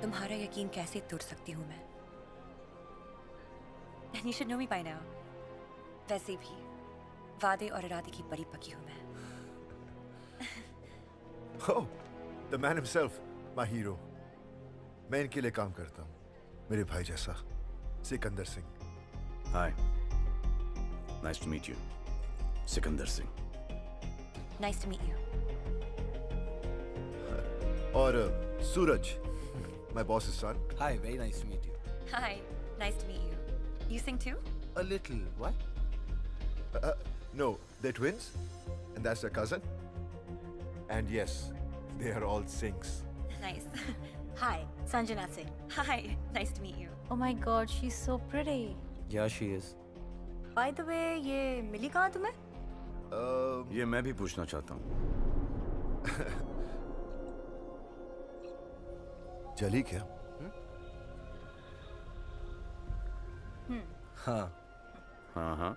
तुम्हारा यकीन कैसे तोड़ सकती हूँ मैं? And you should know me by now. वैसे भी वादे और इरादे की बड़ी पकी हूँ मैं। Oh, the man himself, my hero. मैं इनके लिए काम करता हूँ, मेरे भाई जैसा, Sikandar Singh. Hi, nice to meet you, Sikandar Singh. Nice to meet you. और सूरज, my boss's son. Hi, very nice to meet you. Hi, nice to meet you. You sing too? A little. What? No, they're twins, and that's their cousin. And yes, they are all Singhs. Nice. Hi, Sanjana Singh. Hi, nice to meet you. Oh my God, she's so pretty. Yeah, she is. By the way, ये मिली कहाँ तुम्हें? ये मैं भी पूछना चाहता हूँ। जली क्या? हाँ। हाँ।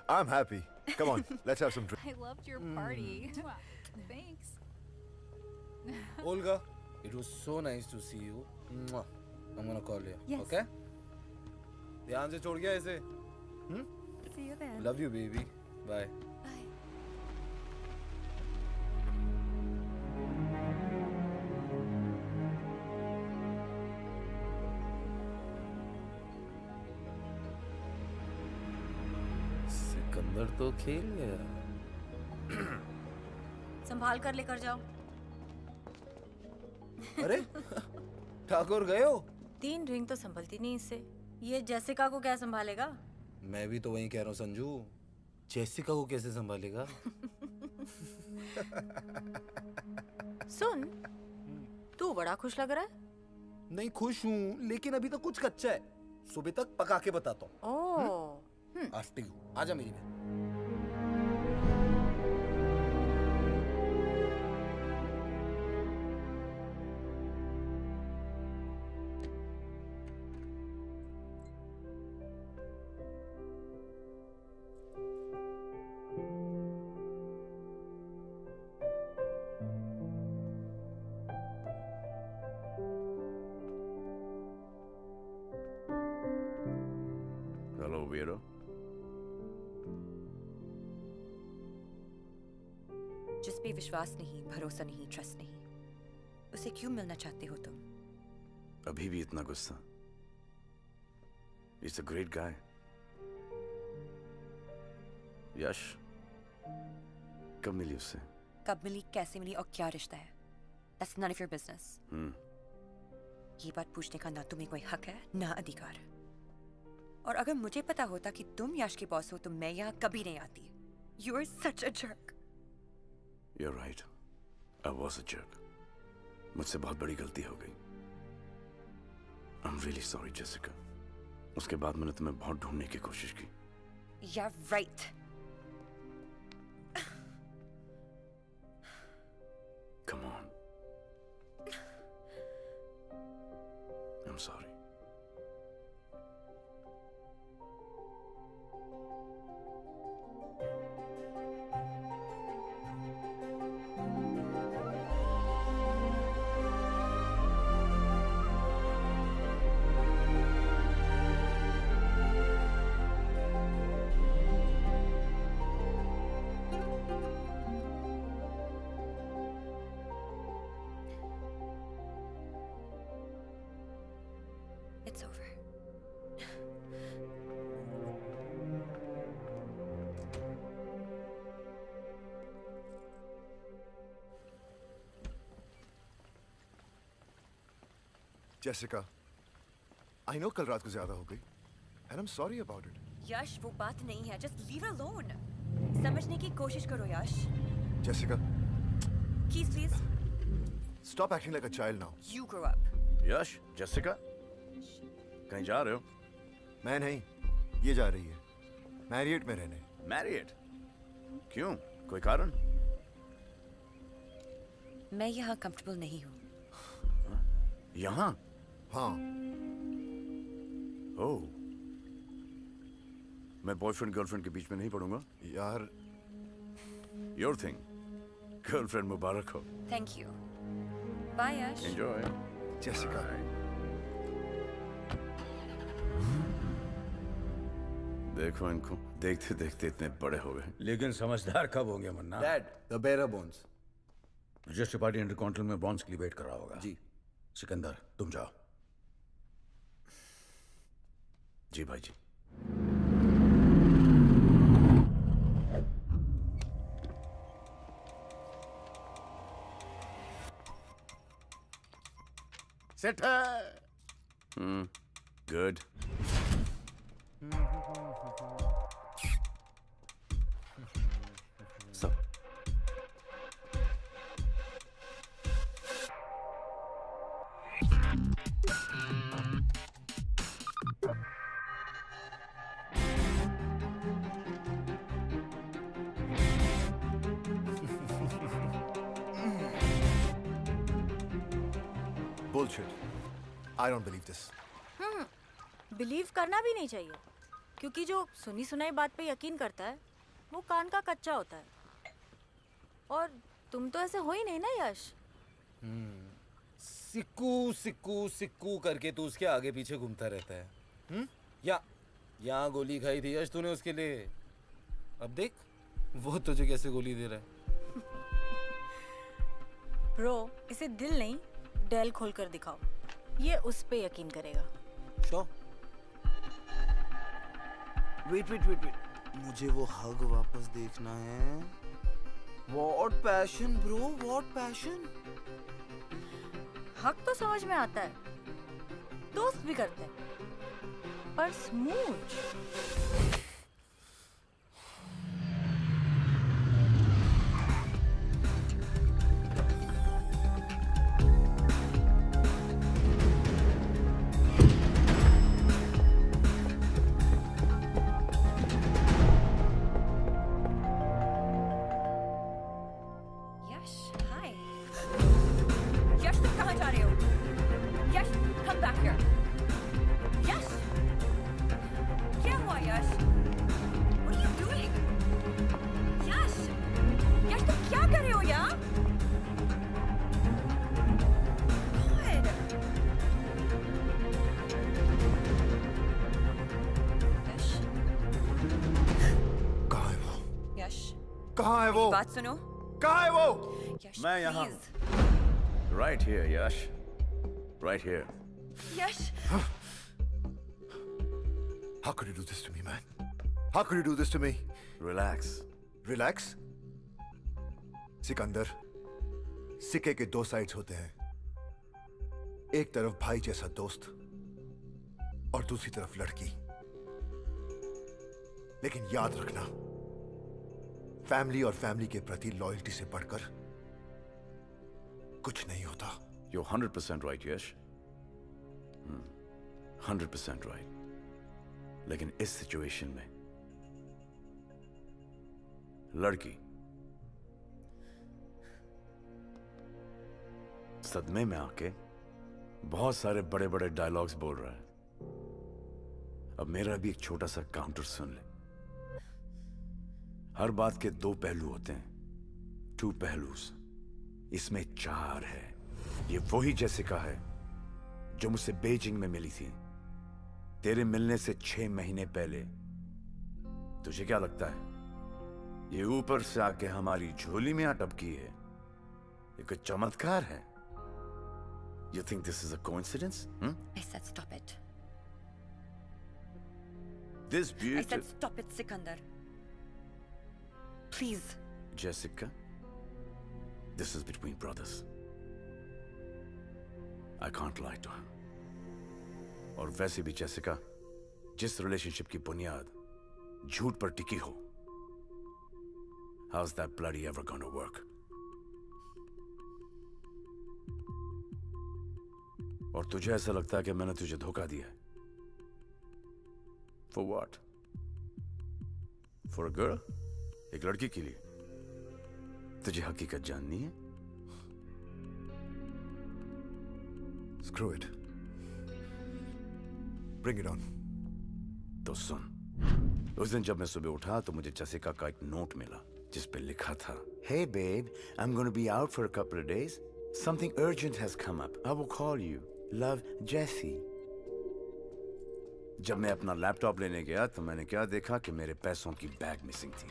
I'm happy. Come on, let's have some drink. I loved your party. Thanks. Olga, it was so nice to see you. Mwah. I'm gonna call you. Yes. Okay? ध्यान से छोड़ गया इसे. See you then. Love you, baby. Bye. Bye. Sikandar तो खेल गया। संभाल कर लेकर जाओ। अरे ठाकुर गए हो? 3 रिंग तो संभलती नहीं इससे। ये जेसिका को क्या संभालेगा? मैं भी तो वही कह रहा हूँ संजू। जेसिका को कैसे संभालेगा? सुन, तू बड़ा खुश लग रहा है। नहीं खुश हूँ, लेकिन अभी तक कुछ कच्चा है। सुबह तक पका के बताता हूँ। ओह, आफ्टर यू, आजा मेरी बहन। हेलो वीरो। जिस पे विश्वास नहीं, भरोसा नहीं, ट्रस्ट नहीं, उसे क्यों मिलना चाहते हो तुम? अभी भी इतना गुस्सा? He's a great guy. यश कब मिली उससे? कब मिली, कैसे मिली और क्या रिश्ता है? That's none of your business. ये बात पूछने का ना तुम्हें कोई हक है ना अधिकार। और अगर मुझे पता होता कि तुम यश के बॉस हो तो मैं यहाँ कभी नहीं आती। You are such a jerk. You're right. I was a jerk. मुझसे बहुत बड़ी गलती हो गई। I'm really sorry, Jessica. उसके बाद मैंने तुम्हें बहुत ढूंढने की कोशिश की। You're right. Come on. I'm sorry. It's over. Jessica, I know कल रात को ज्यादा हो गई, and I am sorry about it. Yash, वो बात नहीं है। Just leave her alone. समझने की कोशिश करो Yash. Jessica, Keys, please. stop acting like a child now. You grow up. Yash, Jessica, कहीं जा रहे हो? मैं नहीं, ये जा रही है मैरियट में रहने। मैरियट? क्यों? कोई कारण? मैं यहाँ कंफर्टेबल नहीं हूँ। यहाँ? हाँ। ओह, मैं बॉयफ्रेंड गर्लफ्रेंड के बीच में नहीं पड़ूंगा यार। Your thing. गर्लफ्रेंड मुबारक हो। Thank you. Bye Yash. Enjoy. Jessica. देखो इनको, देखते देखते इतने बड़े हो गए। लेकिन समझदार कब होंगे Munna? Dad, the bearer bones. Register party intercontinental में ब्रॉन्ज के लिए वेट कर रहा होगा। जी। सिकंदर, तुम जाओ। जी भाई जी। सेट है। गुड। सब Bullshit. I don't believe this. Believe करना भी नहीं चाहिए, क्योंकि जो सुनी सुनाई बात पे यकीन करता है वो कान का कच्चा होता है। और तुम तो ऐसे हो ही नहीं ना यश। सिक्कू सिक्कू सिक्कू करके तू उसके आगे पीछे घूमता रहता है। यहाँ गोली खाई थी यश तूने उसके लिए, अब देख वो तुझे कैसे गोली दे रहा है। ब्रो, इसे दिल नहीं डेल खोल कर दिखाओ, ये उस पे यकीन करेगा। शो वेट, मुझे वो हग वापस देखना है। What passion bro, what passion. हक तो समझ में आता है, दोस्त भी करते हैं, पर स्मूच। कहाँ है वो? बात सुनो। कहाँ है वो? यश, मैं यहाँ please। Right here Yash, right here. Yash. How could you do this to me, man? How could you do this to me? Relax. Relax? Sikandar, सिक्के के दो साइड्स होते हैं। एक तरफ भाई जैसा दोस्त और दूसरी तरफ लड़की। लेकिन याद रखना, फैमिली और फैमिली के प्रति लॉयल्टी से बढ़कर कुछ नहीं होता। You're 100% right, Yash. 100% right। लेकिन इस सिचुएशन में लड़की सदमे में आके बहुत सारे बड़े बड़े डायलॉग्स बोल रहा है। अब मेरा भी एक छोटा सा काउंटर सुन ले। हर बात के दो पहलू होते हैं, टू पहलूस। इसमें चार है। ये वही जेसिका है जो मुझसे बीजिंग में मिली थी, तेरे मिलने से 6 महीने पहले। तुझे क्या लगता है ये ऊपर से आके हमारी झोली में अटकी है? ये कोई चमत्कार है? You think this is a coincidence? I said stop it. This I beautiful said stop it, Sikandar. Please. Jessica, this is between brothers. I can't lie to him. और वैसे भी जेसिका, जिस रिलेशनशिप की बुनियाद झूठ पर टिकी हो, how's that bloody ever gonna work? और तुझे ऐसा लगता है कि मैंने तुझे धोखा दिया है? For what? For a girl? एक लड़की के लिए? तुझे हकीकत जाननी है? Screw it. Bring it on. तो सुन, उस दिन जब मैं सुबह उठा तो मुझे जेसिका का एक नोट मिला जिस पे लिखा था, Hey babe, I'm going to be out for a couple of days. Something urgent has come up. I will call you. Love, Jessie. जब मैं अपना लैपटॉप लेने गया तो मैंने क्या देखा कि मेरे पैसों की बैग मिसिंग थी।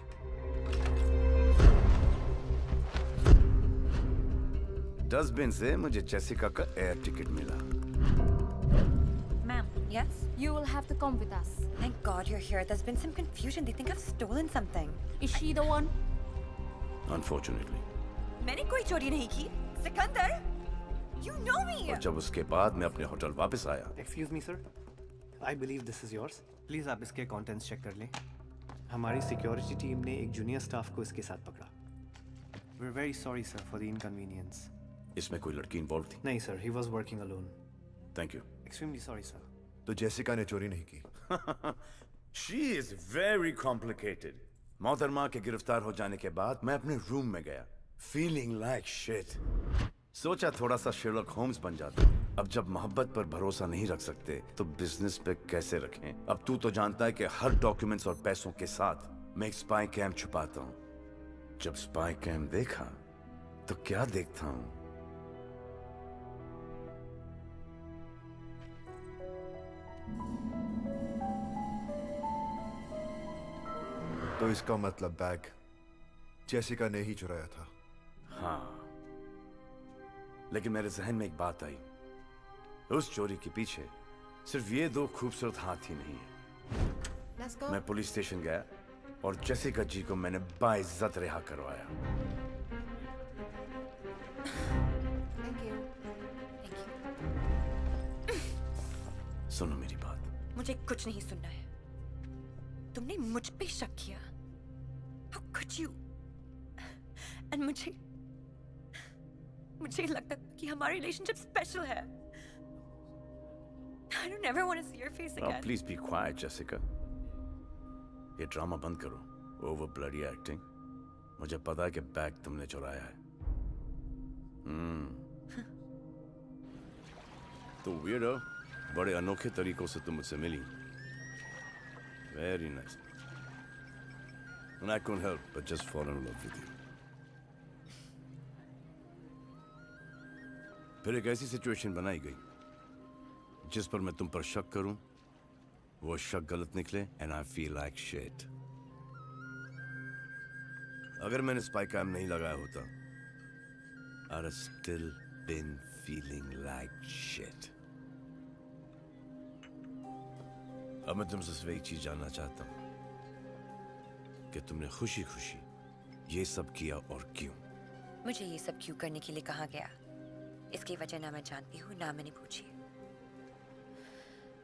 डस्टबिन से मुझे जेसिका का एयर टिकट मिला। Ma'am, yes? You will have to come with us. Thank God you're here. There's been some confusion. They think I've stolen something. Is she the one? Unfortunately. मैंने कोई चोरी नहीं की। Sikandar, you know me. और जब उसके बाद मैं अपने होटल वापस आया। Excuse me, sir. I believe this is yours. Please आप इसके contents check कर लें। हमारी security team ने एक junior staff को इसके साथ पकड़ा। We're very sorry, sir, for the inconvenience. इसमें कोई लड़की इन्वॉल्व थी? नहीं, sir. He was working alone. Thank you. Extremely sorry, sir. तो जेसिका ने चोरी नहीं की। She is very complicated. मोहतरमा के गिरफ्तार हो जाने के बाद मैं अपने रूम में गया, feeling like shit. सोचा थोड़ा सा शेरलॉक होम्स बन जाता। अब जब मोहब्बत पर भरोसा नहीं रख सकते तो बिजनेस पे कैसे रखें? अब तू तो जानता है कि हर डॉक्यूमेंट्स और पैसों के साथ मैं एक स्पाई कैम छुपाता हूँ। जब स्पाई कैम देखा तो क्या देखता हूँ? तो इसका मतलब बैग जेसिका ने ही चुराया था। हाँ, लेकिन मेरे जहन में एक बात आई। उस चोरी के पीछे सिर्फ ये दो खूबसूरत हाथ ही नहीं है। Let's go. मैं पुलिस स्टेशन गया और जेसिका जी को मैंने बाइज्जत रिहा करवाया। Thank you. सुनो मेरी बात। मुझे कुछ नहीं सुनना है। तुमने मुझ पे शक किया। How could you? And मुझे लगता था कि हमारी रिलेशनशिप स्पेशल है। I don't ever want to see your face Now, again. please be quiet, Jessica. ये ड्रामा बंद करो। Over bloody acting. मुझे पता है कि बैग तुमने चुराया है। तो weirdo, बड़े अनोखे तरीकों से तुम मुझसे मिली। Very nice. And I couldn't help but just fall in love with you. फिर एक ऐसी सिचुएशन बनाई गई जिस पर मैं तुम पर शक करूं, वो शक गलत निकले, and I feel like shit. अगर मैंने स्पाई कैम नहीं लगाया होता, I'd have still been feeling like shit. अब मैं तुमसे सिर्फ एक चीज जानना चाहता हूं कि तुमने खुशी खुशी ये सब किया और क्यों? मुझे ये सब क्यों करने के लिए कहा गया, इसकी वजह ना मैं जानती हूँ ना मैंने पूछी।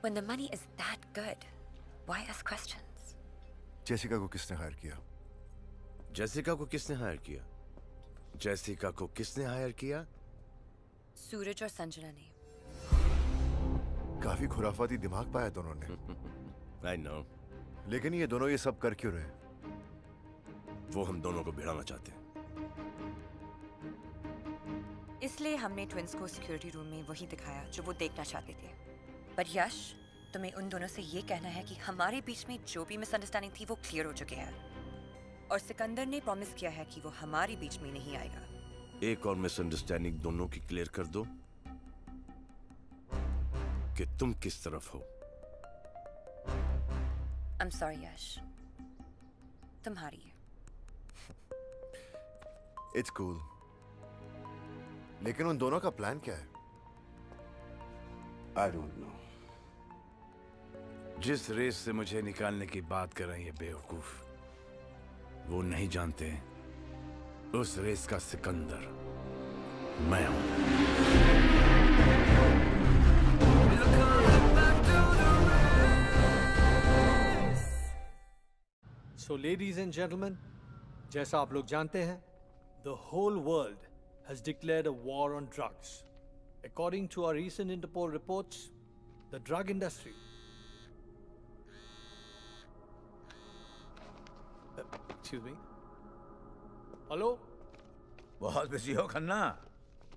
When the money is that good, why ask questions? Jessica को किसने हायर किया? जेसिका को किसने हायर किया? जेसिका को किसने हायर किया? सूरज और संजना ने। काफी खुराफाती दिमाग पाया दोनों ने। I know. लेकिन ये दोनों ये सब कर क्यों रहे? वो हम दोनों को भिड़ाना चाहते हैं। इसलिए हमने ट्विंस को सिक्योरिटी रूम में वही दिखाया जो वो देखना चाहते थे। पर यश, तुम्हें उन दोनों से ये कहना है कि हमारे बीच में जो भी मिसअंडरस्टैंडिंग थी वो क्लियर हो चुके हैं, और सिकंदर ने प्रॉमिस किया है कि वो हमारे बीच में नहीं आएगा। एक और मिसअंडरस्टैंडिंग दोनों की क्लियर कर दो कि तुम किस तरफ हो। I'm sorry यश, तुम्हारी है। It's cool. लेकिन उन दोनों का प्लान क्या है? I don't know. जिस रेस से मुझे निकालने की बात कर रहे हैं ये बेवकूफ, वो नहीं जानते उस रेस का सिकंदर मैं हूं। So ladies and gentlemen, जैसा आप लोग जानते हैं, the whole world has declared a war on drugs. According to our recent Interpol reports, the drug industry. Excuse me. Hello? बहुत बिजी हो खन्ना?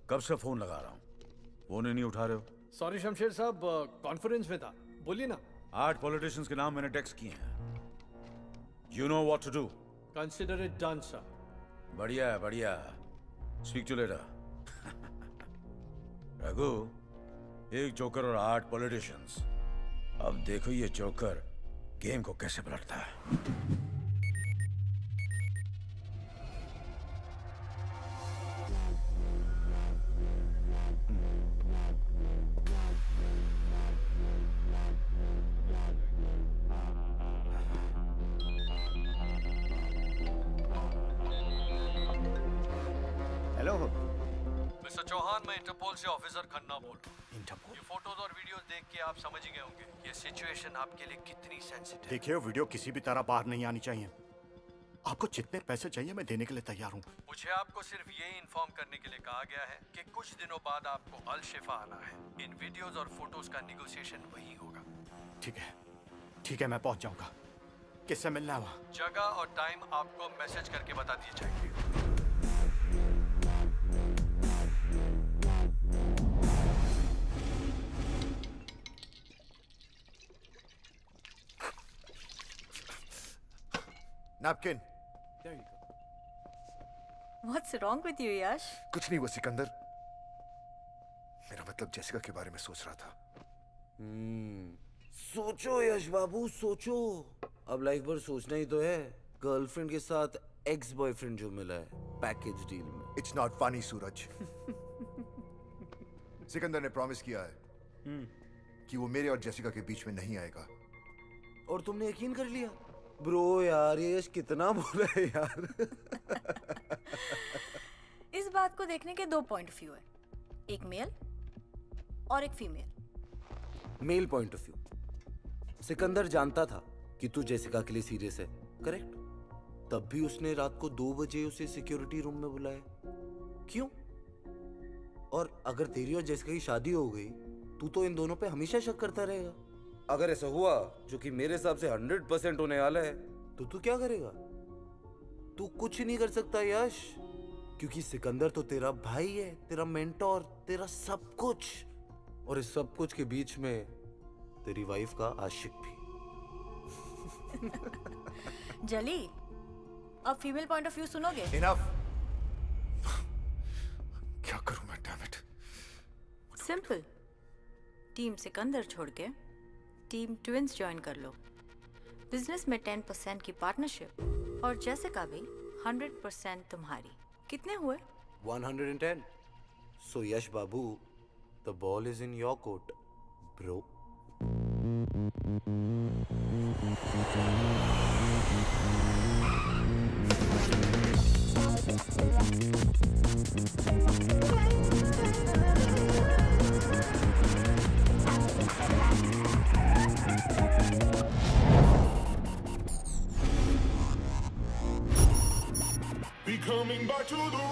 कब से फोन लगा रहा हूँ, फोन ही नहीं उठा रहे हो। Sorry शमशेर साहब, कॉन्फ्रेंस में था, बोलिए ना। 8 पॉलिटिशियंस के नाम मैंने टेक्स्ट किए हैं। You know what to do. Consider it done, sir. बढ़िया है, बढ़िया। Speak to you later. Raghu, एक जोकर और 8 पॉलिटिशियंस। अब देखो ये जोकर गेम को कैसे पलटता है। हेलो मिस्टर चौहान, मैं इंटरपोल से ऑफिसर खन्ना बोल रहा हूँ। इंटरपोल? ये फोटोज और वीडियोस देख के आप समझ ही गए होंगे ये सिचुएशन आपके लिए कितनी सेंसिटिव। देखिए, वीडियो किसी भी तरह बाहर नहीं आनी चाहिए। आपको जितने पैसे चाहिए मैं देने के लिए तैयार हूँ। मुझे आपको सिर्फ ये इन्फॉर्म करने के लिए कहा गया है कि कुछ दिनों बाद आपको अल शिफा आना है। इन वीडियोस और फोटोज का निगोशिएशन वही होगा। ठीक है, मैं पहुंच जाऊंगा। किससे मिलना है वहाँ? जगह और टाइम आपको मैसेज करके बता दिए जाएंगे। Napkin. What's wrong with you, यश? कुछ नहीं, वो सिकंदर, मेरा मतलब जेसिका के बारे में सोच रहा था। सोचो यश बाबू, सोचो। अब लाइफ भर सोचना ही तो है। गर्लफ्रेंड के साथ एक्स बॉयफ्रेंड जो मिला है पैकेज डील में। इट्स नॉट फनी सूरज। सिकंदर ने प्रॉमिस किया है कि वो मेरे और जेसिका के बीच में नहीं आएगा। और तुमने यकीन कर लिया? ब्रो यार, ये यश कितना बोला है यार। इस बात को देखने के 2 पॉइंट ऑफ व्यू है, एक मेल और एक female. Male point of view, Sikandar जानता था कि तू जेसिका के लिए सीरियस है, करेक्ट? तब भी उसने रात को 2 बजे उसे सिक्योरिटी रूम में बुलाया। क्यों? और अगर तेरी और जेसिका की शादी हो गई, तू तो इन दोनों पे हमेशा शक करता रहेगा। अगर ऐसा हुआ, जो कि मेरे हिसाब से 100% होने वाला है, तो तू क्या करेगा? तू कुछ नहीं कर सकता यश, क्योंकि सिकंदर तो तेरा भाई है, तेरा मेंटोर, तेरा सब कुछ। और इस सब कुछ के बीच में तेरी वाइफ का आशिक भी। जली, अब फीमेल पॉइंट ऑफ व्यू सुनोगे? इनफ। क्या करूं मैं, damn it. Simple, team Sikandar छोड़ के टीम ट्विंस ज्वाइन कर लो। बिजनेस में 10% की पार्टनरशिप, और जेसिका भी 100% तुम्हारी। कितने हुए? 110. So Yash Babu, the ball is in your court, bro. Be coming back to the road.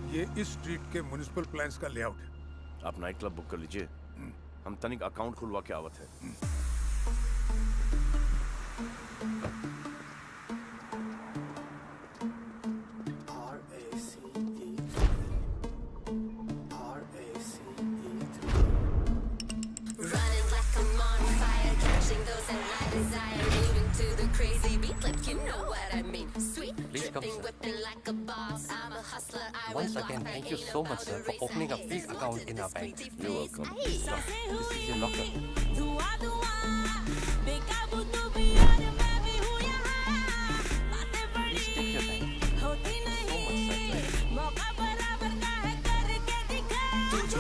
ये इस स्ट्रीट के म्युनिसिपल प्लान्स का लेआउट है। आप नाइट क्लब बुक कर लीजिए, हम तनिक अकाउंट खुलवा के आवत है। Once again, thank you so much, sir, for opening a big account in our bank. You're welcome. This is your locker. Please take your time. So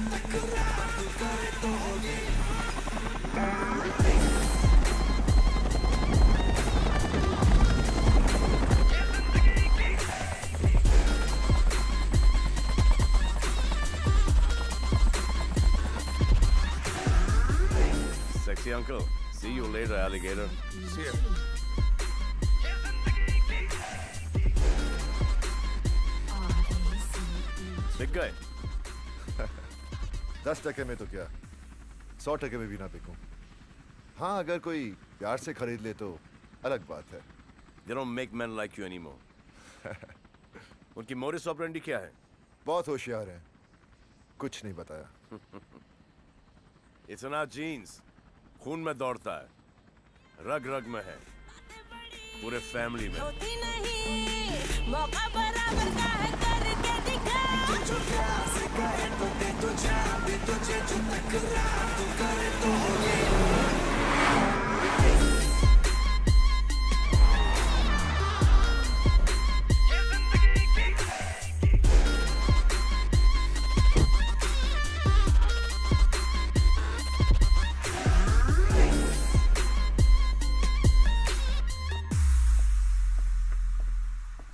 much, Sexy uncle. See you later, alligator. See ya. बिक गए। 10% में तो क्या, 100% में भी ना बिकूं। हाँ, अगर कोई प्यार से खरीद ले तो अलग बात है। They don't make men like you anymore. उनकी मोरिस ऑपरेंडी क्या है? बहुत होशियार हैं, कुछ नहीं बताया। इतना जीन्स खून में दौड़ता है, रग रग में है, पूरे फैमिली में।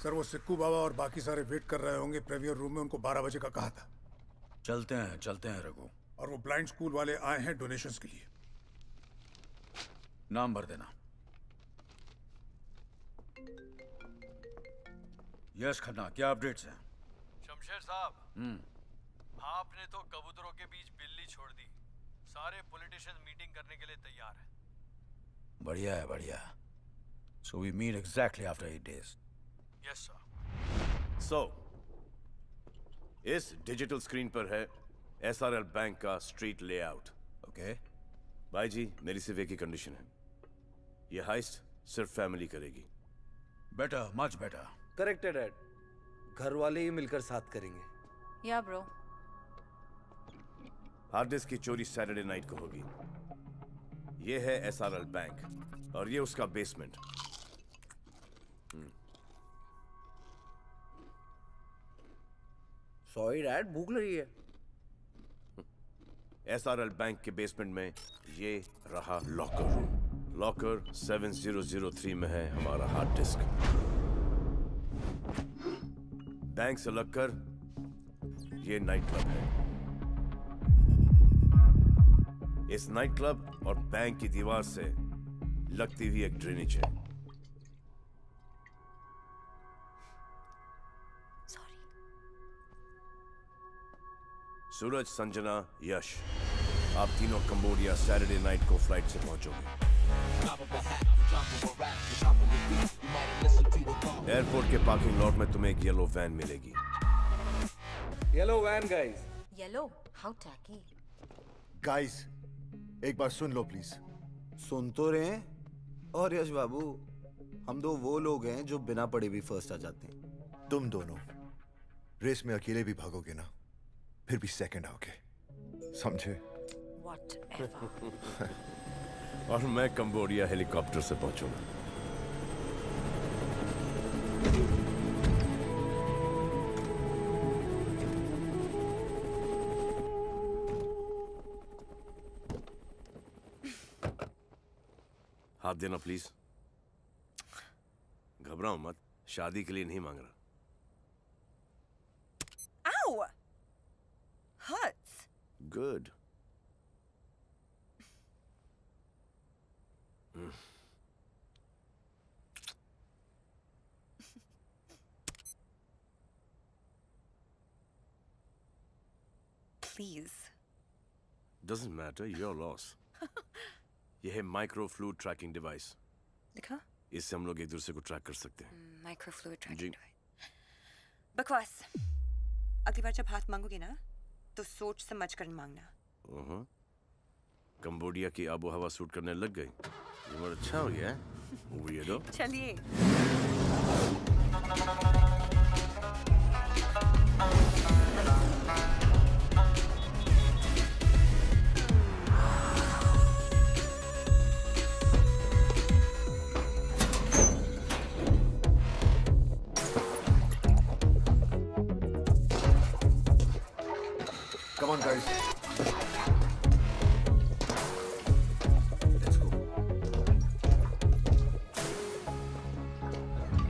सर, वो सिक्कू बाबा और बाकी सारे वेट कर रहे होंगे प्रीमियर रूम में। उनको 12 बजे का कहा था। चलते हैं रघु। और वो ब्लाइंड स्कूल वाले आए हैं डोनेशंस के लिए। नाम भर देना। यश खन्ना, क्या अपडेट्स हैं? शमशेर साहब, आपने तो कबूतरों के बीच बिल्ली छोड़ दी। सारे पॉलिटिशियंस मीटिंग करने के लिए तैयार हैं। बढ़िया है, बढ़िया। So we meet exactly after 8 days. Yes sir. So, इस डिजिटल स्क्रीन पर है एसआरएल बैंक का स्ट्रीट लेआउट। ओके भाई जी, मेरी सिर्फ एक ही कंडीशन है, ये हाइस्ट सिर्फ फैमिली करेगी। Better, much better. करेक्ट है डैड, घर वाले ही मिलकर साथ करेंगे। या ब्रो। हार्ड डिस्क की चोरी सैटरडे नाइट को होगी। ये है एसआरएल बैंक और ये उसका बेसमेंट। सॉरी डैड, भूख लगी है। एसआरएल बैंक के बेसमेंट में ये रहा लॉकर रूम। लॉकर 7003 में है हमारा हार्ड डिस्क। बैंक से लगकर ये नाइट क्लब है। इस नाइट क्लब और बैंक की दीवार से लगती हुई एक ड्रेनेज है। सूरज, संजना, यश, आप तीनों कंबोडिया सैटरडे नाइट को फ्लाइट से पहुंचोगे। एयरपोर्ट के पार्किंग लॉट में तुम्हें एक येलो वैन मिलेगी। Yellow van guys, yellow, how tacky. Guys, एक बार सुन लो प्लीज। सुन तो रहे हैं। और यश बाबू, हम दो वो लोग हैं जो बिना पढ़े भी फर्स्ट आ जाते हैं। तुम दोनों रेस में अकेले भी भागोगे ना, फिर भी सेकंड आओगे, समझे? और मैं कंबोडिया हेलीकॉप्टर से पहुंचूंगा। हाथ देना प्लीज। घबराओ मत, शादी के लिए नहीं मांग रहा। Ow! Hurts. Good. Please. Doesn't matter, your loss. यह है माइक्रो फ्लूइड ट्रैकिंग डिवाइस। दिखा? इससे हम लोग एक दूसरे को ट्रैक कर सकते हैं। माइक्रोफ्लूइड जी। Tracking device. बकवास। अगली बार जब हाथ मांगोगे ना, तो सोच समझ कर मांगना। कंबोडिया की आबो हवा सूट करने लग गई। ये बहुत अच्छा हो गया है। Weirdo। चलिए। Come on, guys.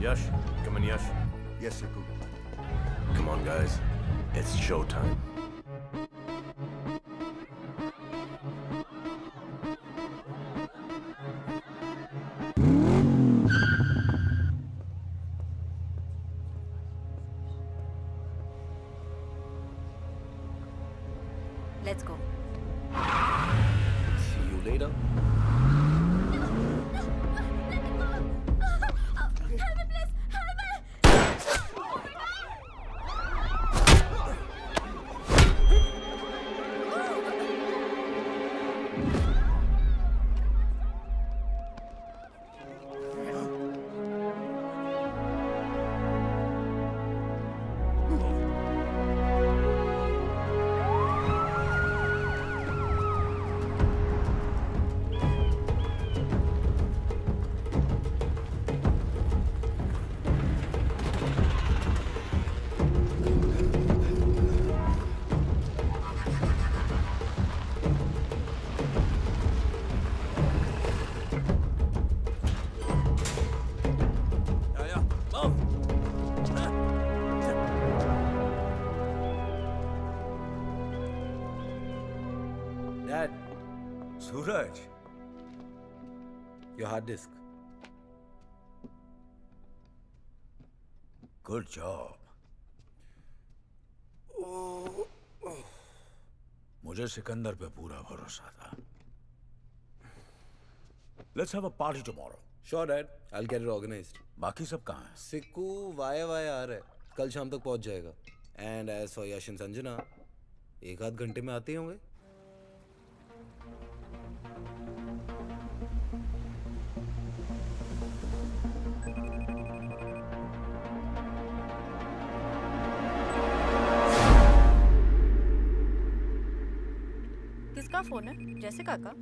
Yash, come on, Yash. Yes, Siku. Come on, guys. It's showtime. Let's go. See you later. Dad, Suraj, your hard disk. Good job. मुझे सिकंदर पे पूरा भरोसा था। Let's have a party tomorrow. Sure, Dad. I'll get it organized. बाकी सब कहाँ हैं? सिक्कू वाया वाया आ रहा है, कल शाम तक पहुंच जाएगा। And as for Yash and Sanjana, एक आध घंटे में आते ही होंगे। किसका फोन है? जेसिका का?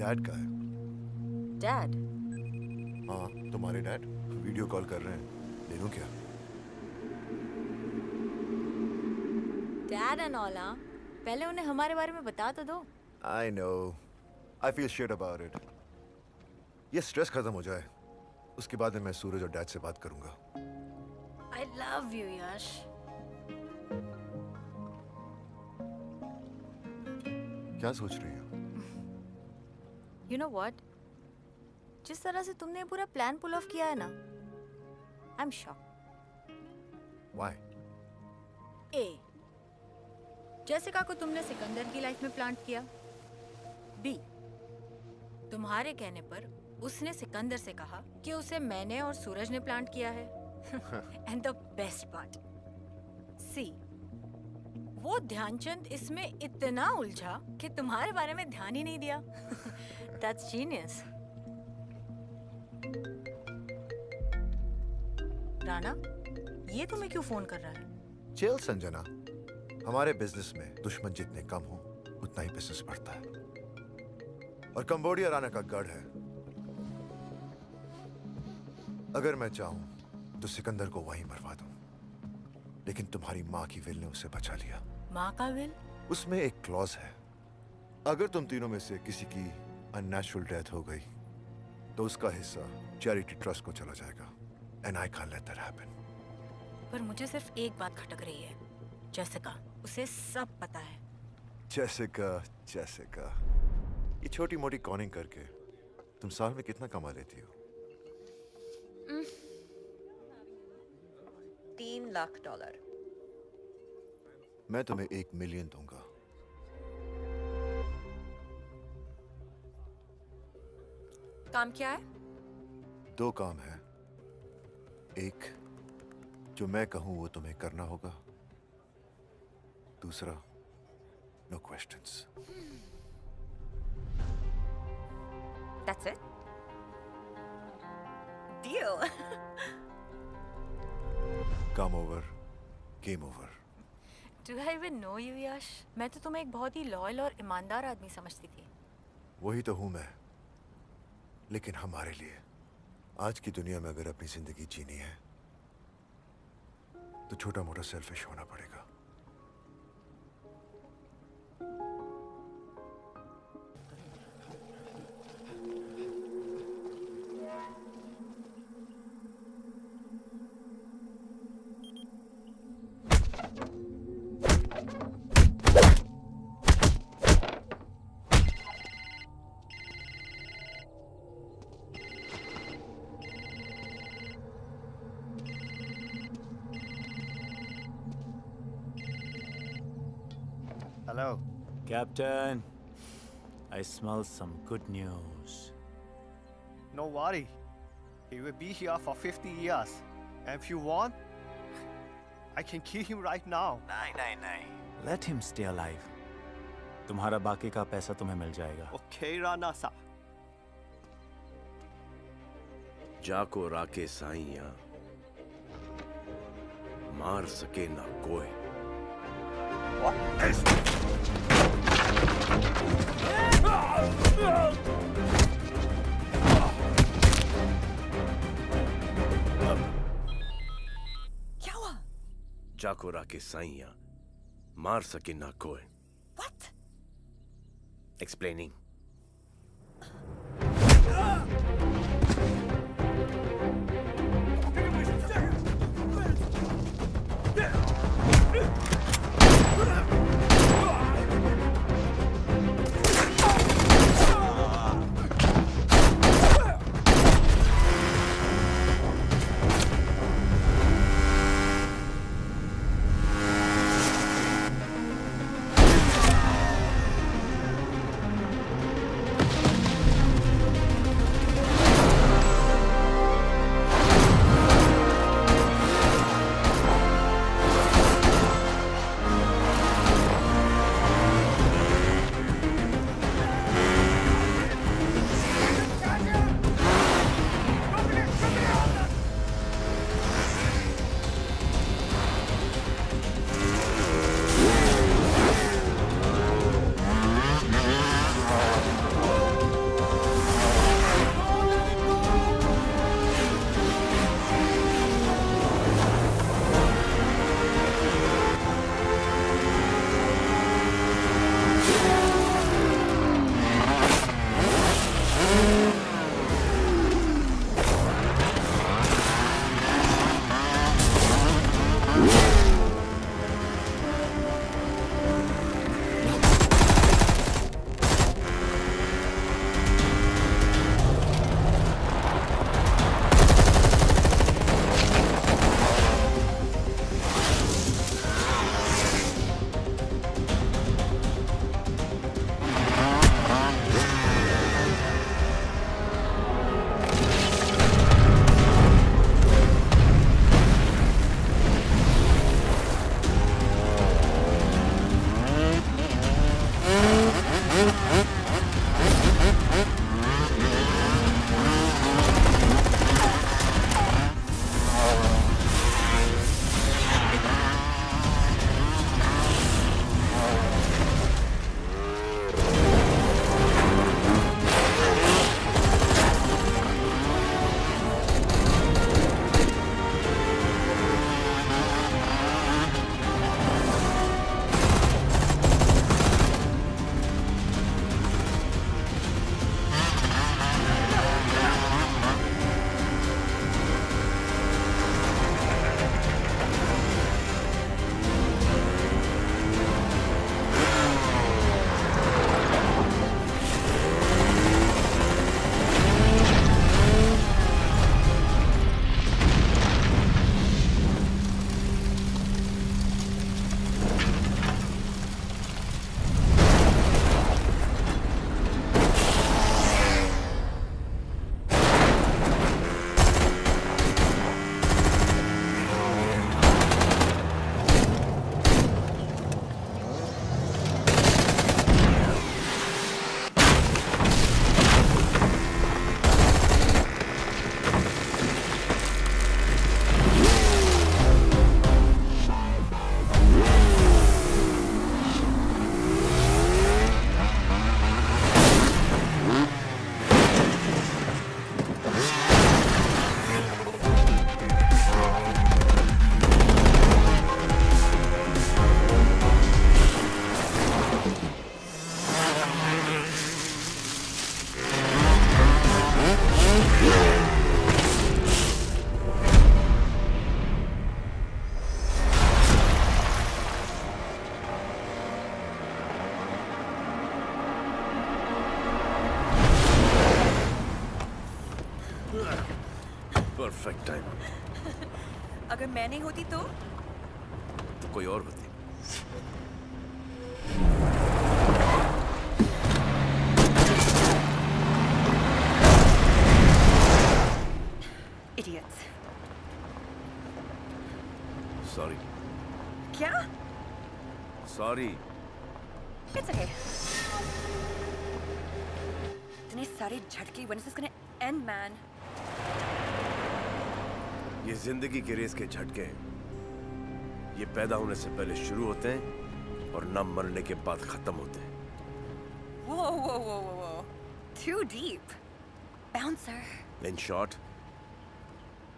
डैड का है। डैड? हाँ, तुम्हारे डैड वीडियो कॉल कर रहे हैं। ले लूं क्या? डैड एंड ऑल, हाँ? पहले उन्हें हमारे बारे में बता तो दो। I know. I feel shit about it. ये स्ट्रेस खत्म हो जाए, उसके बाद में मैं सूरज और डैड से बात करूंगा। I love you, यश। क्या सोच रही हो? You know what? जिस तरह से तुमने ये पूरा प्लान पुल ऑफ किया है ना, I'm shocked. Why? A. Jessica को तुमने सिकंदर की लाइफ में प्लांट किया। B. तुम्हारे कहने पर उसने सिकंदर से कहा कि उसे मैंने और सूरज ने प्लांट किया है। And the best part. C. वो ध्यानचंद इसमें इतना उलझा कि तुम्हारे बारे में ध्यान ही नहीं दिया। That's genius. राणा, ये तुम्हें क्यों फोन कर रहा है? चिल संजना, हमारे बिजनेस में दुश्मन जितने कम हो उतना ही बिजनेस बढ़ता है। और कंबोडिया राणा का गढ़ है। अगर मैं चाहूं तो सिकंदर को वहीं मरवा दूं, लेकिन तुम्हारी माँ की विल ने उसे बचा लिया। माँ का विल? उसमें एक क्लॉज है, अगर तुम तीनों में से किसी की अननेचुरल डेथ हो गई तो उसका हिस्सा चैरिटी ट्रस्ट को चला जाएगा। And I can't let that happen. पर मुझे सिर्फ एक बात खटक रही है, जेसिका, उसे सब पता है। जेसिका, ये छोटी मोटी कॉनिंग करके तुम साल में कितना कमा लेती हो? $3 लाख। मैं तुम्हें 1 मिलियन दूंगा। काम क्या है? 2 काम है, एक जो मैं कहूं वो तुम्हें करना होगा, दूसरा no questions. That's it? Deal. काम over, game over. Do I even know you, Yash? मैं तो तुम्हें एक बहुत ही लॉयल और ईमानदार आदमी समझती थी। वही तो हूं मैं, लेकिन हमारे लिए आज की दुनिया में अगर अपनी जिंदगी जीनी है तो छोटा मोटा सेल्फिश होना पड़ेगा। Hello. Captain, I smell some good news. No worry. He will be here for 50 years. And if you want, I can kill him right now. नहीं. Let him stay alive. तुम्हारा बाकी का पैसा तुम्हें मिल जाएगा। Okay, Rana-sa. जाको राके साइया, मार सके ना कोई। क्या हुआ? जाको राके साइया, मार सके ना कोई। What? Explaining. Perfect time. अगर मैं नहीं होती तो कोई और होती। Idiots. सॉरी। क्या? सॉरी। It's okay. इतने सारे झटके, when is this gonna end, man? ये जिंदगी के रेस के झटके हैं। ये पैदा होने से पहले शुरू होते हैं और न मरने के बाद खत्म होते हैं। Whoa, whoa, whoa, whoa, whoa. Too deep. Bouncer. In short,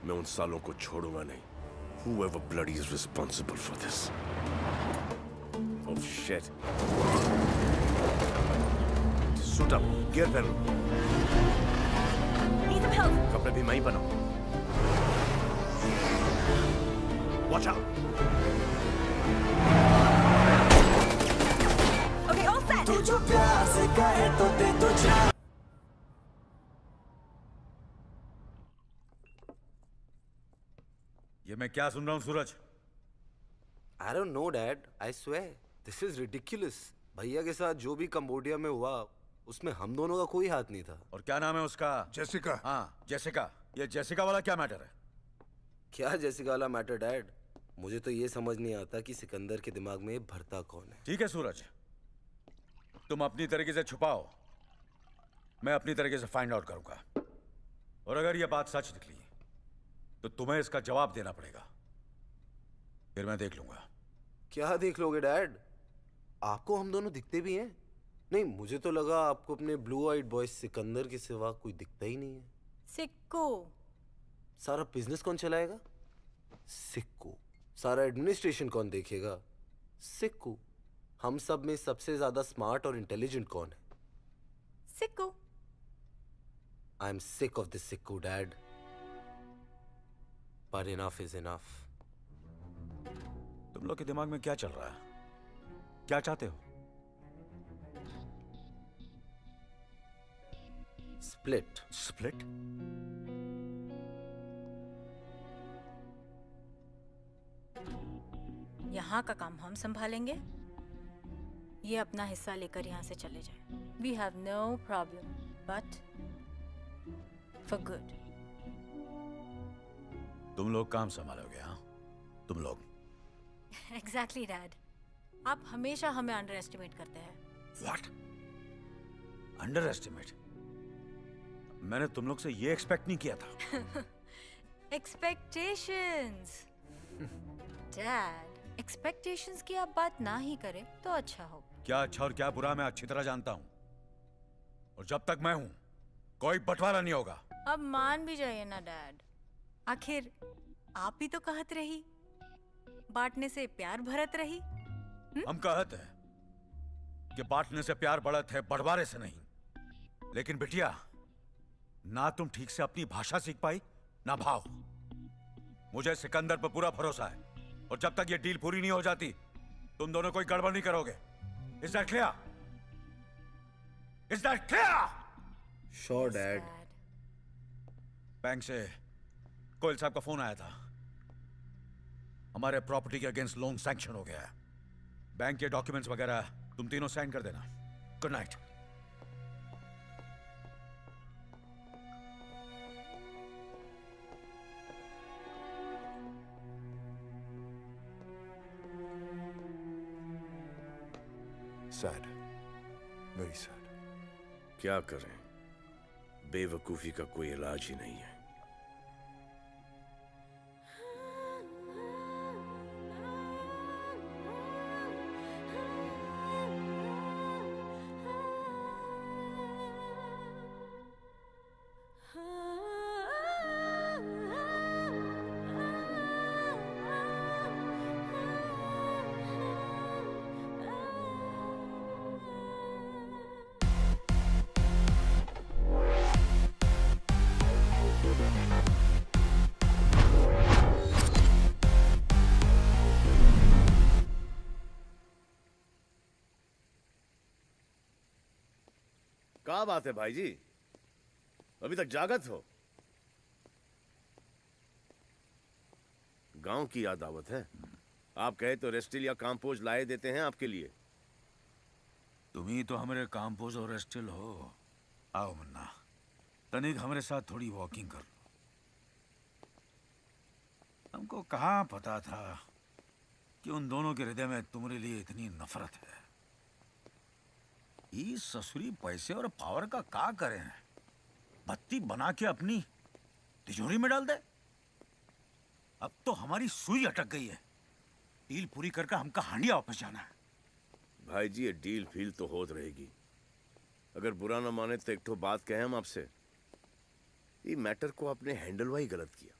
मैं उन सालों को छोड़ूंगा नहीं। Whoever bloody is responsible for this. Oh shit. Suit up. Gear पहनो। Need some help. कपड़े भी मैं ही बनाऊं। Watch out. Okay, all set. तू जो प्यार से कहे तो दे तुझे। ये मैं क्या सुन रहा हूँ सूरज? I don't know, Dad. I swear. This is ridiculous. भैया के साथ जो भी कंबोडिया में हुआ, उसमें हम दोनों का कोई हाथ नहीं था। और क्या नाम है उसका? जेसिका। हाँ, जेसिका। ये जेसिका वाला क्या मैटर है? क्या जेसिका वाला मैटर, डैड? मुझे तो ये समझ नहीं आता कि सिकंदर के दिमाग में भरता कौन है। ठीक है सूरज, तुम अपनी तरीके से छुपाओ, मैं अपनी तरीके से फाइंड आउट करूंगा। और अगर ये बात सच निकली तो तुम्हें इसका जवाब देना पड़ेगा, फिर मैं देख लूंगा। क्या देख लोगे, डैड? आपको हम दोनों दिखते भी हैं? नहीं, मुझे तो लगा आपको अपने ब्लू आइड बॉय सिकंदर के सिवा कोई दिखता ही नहीं है। सिक्कू। सारा बिजनेस कौन चलाएगा? सिक्कू। सारा एडमिनिस्ट्रेशन कौन देखेगा? सिक्कू। हम सब में सबसे ज्यादा स्मार्ट और इंटेलिजेंट कौन है? सिक्कू। I am sick of this Sikku, dad. But enough is enough. तुम लोग के दिमाग में क्या चल रहा है? क्या चाहते हो? Split. Split? यहाँ का काम हम संभालेंगे, ये अपना हिस्सा लेकर यहाँ से चले जाए। We have no problem, but for good. तुम लोग काम संभालोगे? हाँ, तुम लोग। Exactly, Dad. आप हमेशा हमें अंडर एस्टिमेट करते हैं। What? Under estimate? मैंने तुम लोग से ये एक्सपेक्ट नहीं किया था। Expectations. Dad, expectations की आप बात ना ही करें तो अच्छा हो। क्या अच्छा और क्या बुरा मैं अच्छी तरह जानता हूँ, और जब तक मैं हूँ कोई बंटवारा नहीं होगा। अब मान भी जाइए ना, डैड। आखिर आप भी तो कहत रही, बांटने से प्यार भरत रही। हम कहते हैं कि बांटने से प्यार बढ़त है, बंटवारे से नहीं। लेकिन बिटिया, ना तुम ठीक से अपनी भाषा सीख पाई ना भाव। मुझे सिकंदर पर पूरा भरोसा है, और जब तक ये डील पूरी नहीं हो जाती तुम दोनों कोई गड़बड़ नहीं करोगे। Is that clear? Is that clear? Sure, Dad. Bank से कोयल साहब का फोन आया था। हमारे प्रॉपर्टी के अगेंस्ट लोन सैंक्शन हो गया है। बैंक के डॉक्यूमेंट्स वगैरह तुम तीनों साइन कर देना। Good night. Sad. Very sad. क्या करें, बेवकूफी का कोई इलाज ही नहीं है। क्या बात है भाई जी, अभी तक जागत हो? गांव की याद आवत है। आप कहे तो रेस्टिल या काम्पोज लाए देते हैं आपके लिए। तुम ही तो हमारे काम्पोज और रेस्टिल हो। आओ मुन्ना, तनिक हमारे साथ थोड़ी वॉकिंग कर लो। हमको कहाँ पता था कि उन दोनों के हृदय में तुम्हारे लिए इतनी नफरत है। ये ससुरी पैसे और पावर का क्या करें? बत्ती बना के अपनी तिजोरी में डाल दे। अब तो हमारी सुई अटक गई है। डील पूरी करके हमका हांडिया वापस जाना है। भाई जी, ये डील फील तो होत रहेगी। अगर बुरा ना माने तो एक ठो बात कहें हम आपसे। ये मैटर को आपने हैंडल वाही गलत किया।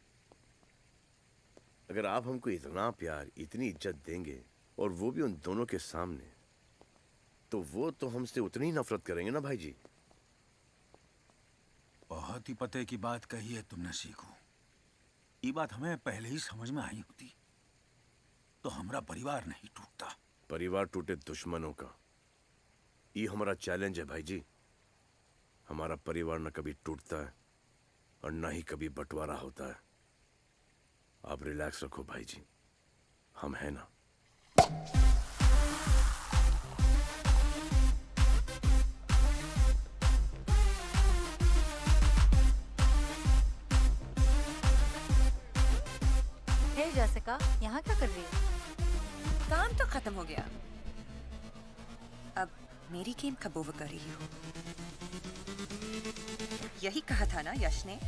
अगर आप हमको इतना प्यार, इतनी इज्जत देंगे और वो भी उन दोनों के सामने, तो वो तो हमसे उतनी ही नफरत करेंगे ना भाई जी। बहुत ही पते की बात कही है तुमने सीखो। ये बात हमें पहले ही समझ में आई होती तो हमारा परिवार नहीं टूटता। परिवार टूटे दुश्मनों का, ये हमारा चैलेंज है भाई जी। हमारा परिवार न कभी टूटता है और न ही कभी बंटवारा होता है। आप रिलैक्स रखो भाई जी, हम हैं ना। हे जैसिका, यहाँ क्या कर रही है? काम तो खत्म हो गया, अब मेरी गेम कब ओवर कर रही हो? यही कहा था ना यश ने,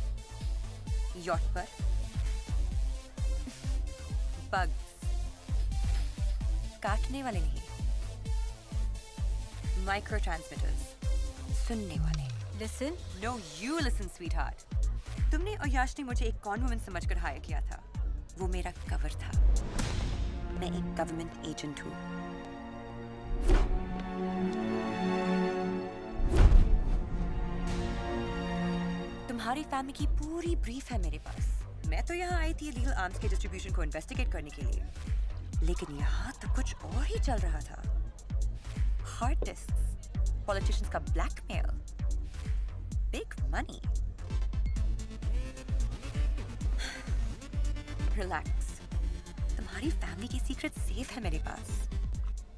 यॉट पर बग्स काटने वाले नहीं, माइक्रो ट्रांसमिटर्स सुनने वाले। Listen. No you listen sweetheart. तुमने और यश ने मुझे एक कॉन वुमन समझकर हायर किया था। वो मेरा कवर था। मैं एक गवर्नमेंट एजेंट हूँ। तुम्हारी फैमिली की पूरी ब्रीफ है मेरे पास। मैं तो यहाँ आई थी लीगल आर्म्स के डिस्ट्रीब्यूशन को इन्वेस्टिगेट करने के लिए, लेकिन यहाँ तो कुछ और ही चल रहा था। हार्ड डिस्क्स, पॉलिटिशियंस का ब्लैकमेल, बिग मनी। रिलैक्स, तुम्हारी फैमिली की सीक्रेट सेफ है मेरे पास।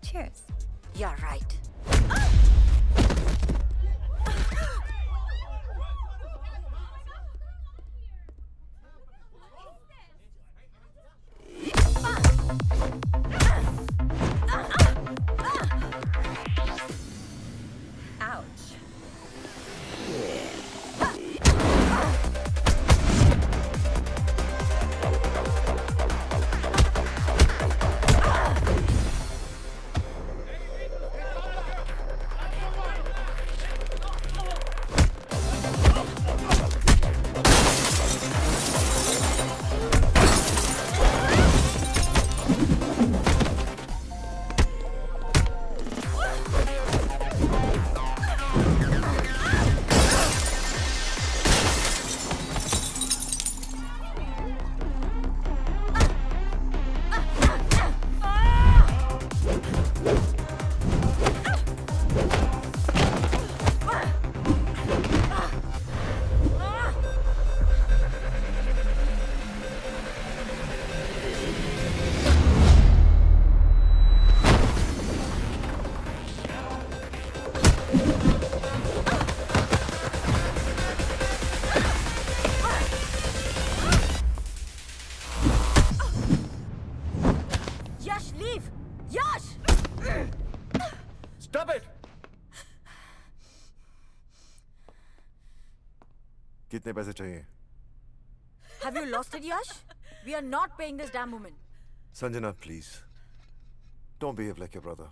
Cheers. You're right. Ouch. कितने पैसे चाहिए? Have you lost it, Yash? We are not paying this damn woman. Sanjana, please. Don't behave like your brother.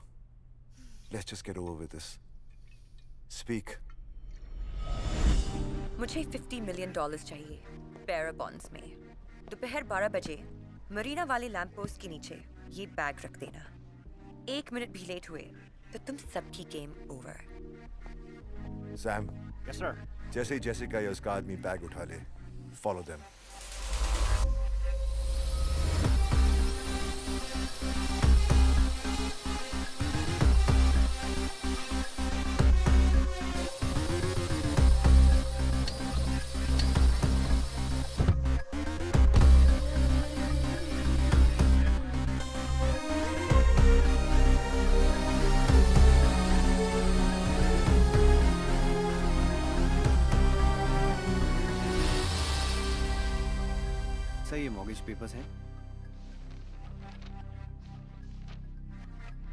Let's just get over with this. Speak. मुझे $50 million चाहिए बेarer bonds में। दोपहर 12 बजे मरीना वाले लैंप पोस्ट के नीचे ये बैग रख देना। 1 मिनट भी लेट हुए तो तुम सबकी game over. Sam. Yes, sir. जैसे ही जेसिका या उसका आदमी बैग उठा ले, follow them. सर ये मॉर्गेज पेपर्स हैं,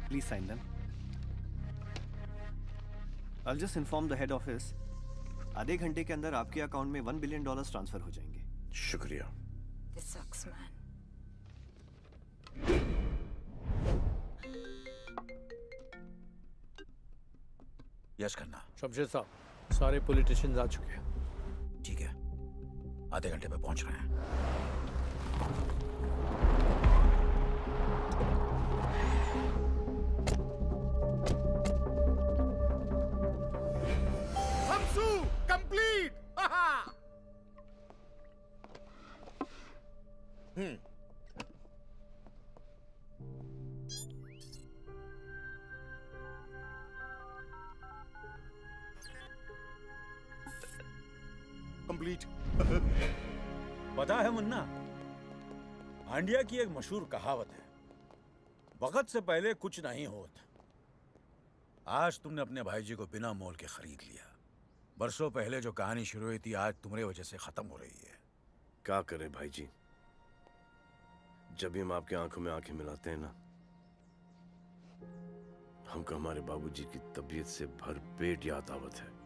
please sign them. I'll just inform the head office. आधे घंटे के अंदर आपके अकाउंट में $1 बिलियन ट्रांसफर हो जाएंगे। शुक्रिया। This sucks, man. Yes Khanna. Shamsher साहब, सारे पॉलिटिशियंस आ चुके हैं। ठीक है, आधे घंटे में पहुंच रहे हैं। हमसू कंप्लीट। कंप्लीट। पता है मुन्ना, हांडिया की एक मशहूर कहावत है, वक्त से पहले कुछ नहीं होता। आज तुमने अपने भाईजी को बिना मोल के खरीद लिया। बरसों पहले जो कहानी शुरू हुई थी, आज तुम्हारी वजह से खत्म हो रही है। क्या करे भाईजी, जब भी हम आपके आंखों में आंखें मिलाते हैं ना, हमको हमारे बाबूजी की तबीयत से भरपेट याद आवत है।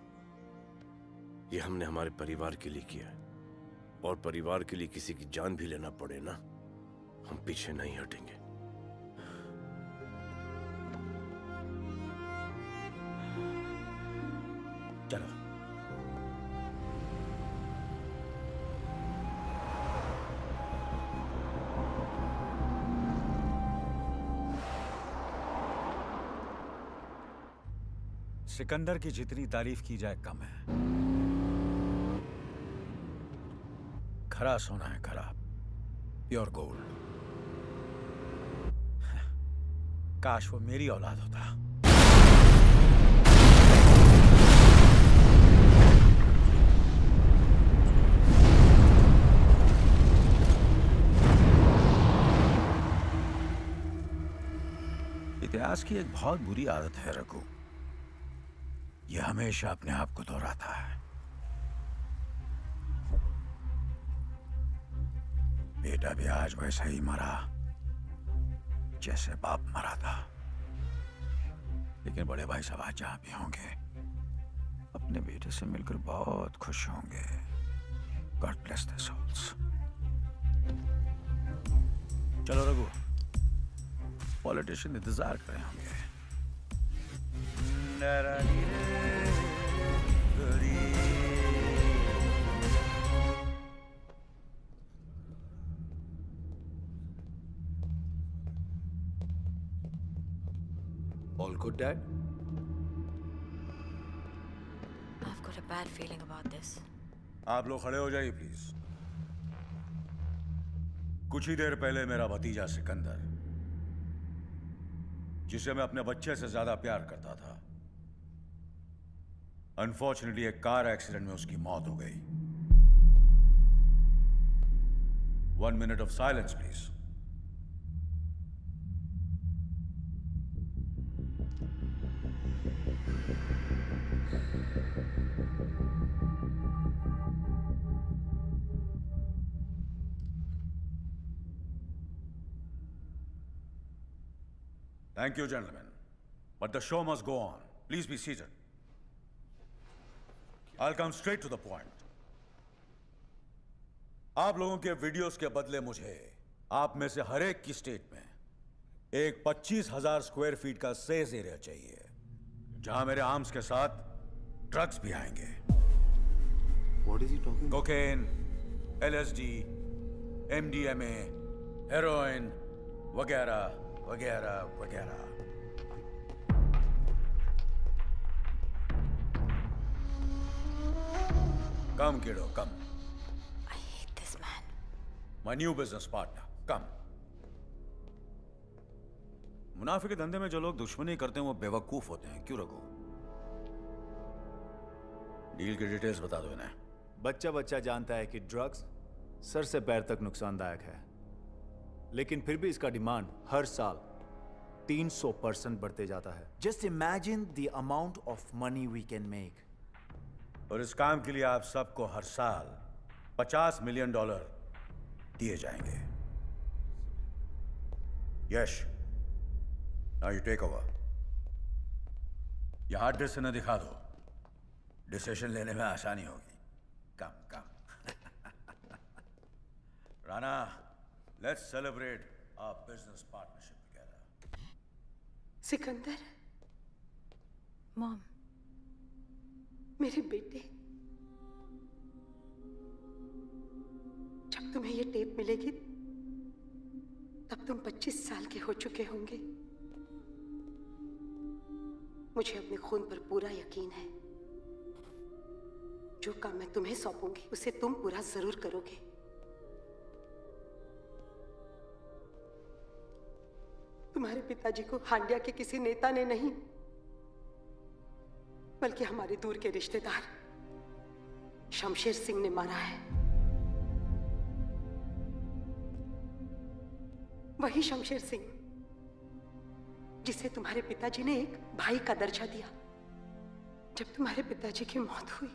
ये हमने हमारे परिवार के लिए किया है, और परिवार के लिए किसी की जान भी लेना पड़े ना, हम पीछे नहीं हटेंगे। चलो। सिकंदर की जितनी तारीफ की जाए कम है। खरा सोना है, खरा, प्योर गोल्ड। काश वो मेरी औलाद होता। इतिहास की एक बहुत बुरी आदत है रघु, ये हमेशा अपने आप को दोहराता है। बेटा भी आज वैसा ही मरा जैसे बाप मरा था। लेकिन बड़े भाई साहब आज जहां भी होंगे, अपने बेटे से मिलकर बहुत खुश होंगे। God bless their souls. चलो रघु, पॉलिटिशियन इंतजार कर रहे होंगे। All good, Dad? I've got a bad feeling about this. आप लोग खड़े हो जाइए प्लीज। कुछ ही देर पहले मेरा भतीजा सिकंदर, जिसे मैं अपने बच्चे से ज्यादा प्यार करता था, अनफॉर्चुनेटली एक कार एक्सीडेंट में उसकी मौत हो गई। 1 minute of silence please. Thank you, gentlemen. But the show must go on. Please be seated. I'll come straight to the point. आप लोगों के वीडियोस के बदले मुझे आप में से हर एक की स्टेट में एक 25,000 स्क्वायर फीट का सेज एरिया चाहिए, जहां मेरे आर्म्स के साथ ड्रग्स भी आएंगे। What is he talking about? Cocaine, LSD, MDMA, heroin वगैरह वगैरह वगैरह। कम किडो, कम। I hate this man. My new business partner, कम। मुनाफे के धंधे में जो लोग दुश्मनी करते हैं वो बेवकूफ होते हैं, क्यों रघु? डील की डिटेल्स बता दो इन्हें। बच्चा बच्चा जानता है कि ड्रग्स सर से पैर तक नुकसानदायक है, लेकिन फिर भी इसका डिमांड हर साल 300% बढ़ते जाता है। Just imagine the amount of money we can make. और इस काम के लिए आप सबको हर साल $50 मिलियन दिए जाएंगे। Yash, now you take over. यह हार्ड डिस्क न दिखा दो, डिसीजन लेने में आसानी होगी। Come come. Rana, let's celebrate our business partnership together. Sikandar, mom, मेरे बेटे, जब तुम्हें ये टेप मिलेगी तब तुम 25 साल के हो चुके होंगे। मुझे अपने खून पर पूरा यकीन है। जो काम मैं तुम्हें सौंपूंगी उसे तुम पूरा जरूर करोगे। तुम्हारे पिताजी को हांडिया के किसी नेता ने नहीं, बल्कि हमारे दूर के रिश्तेदार शमशेर सिंह ने मारा है। वही शमशेर सिंह जिसे तुम्हारे पिताजी ने एक भाई का दर्जा दिया। जब तुम्हारे पिताजी की मौत हुई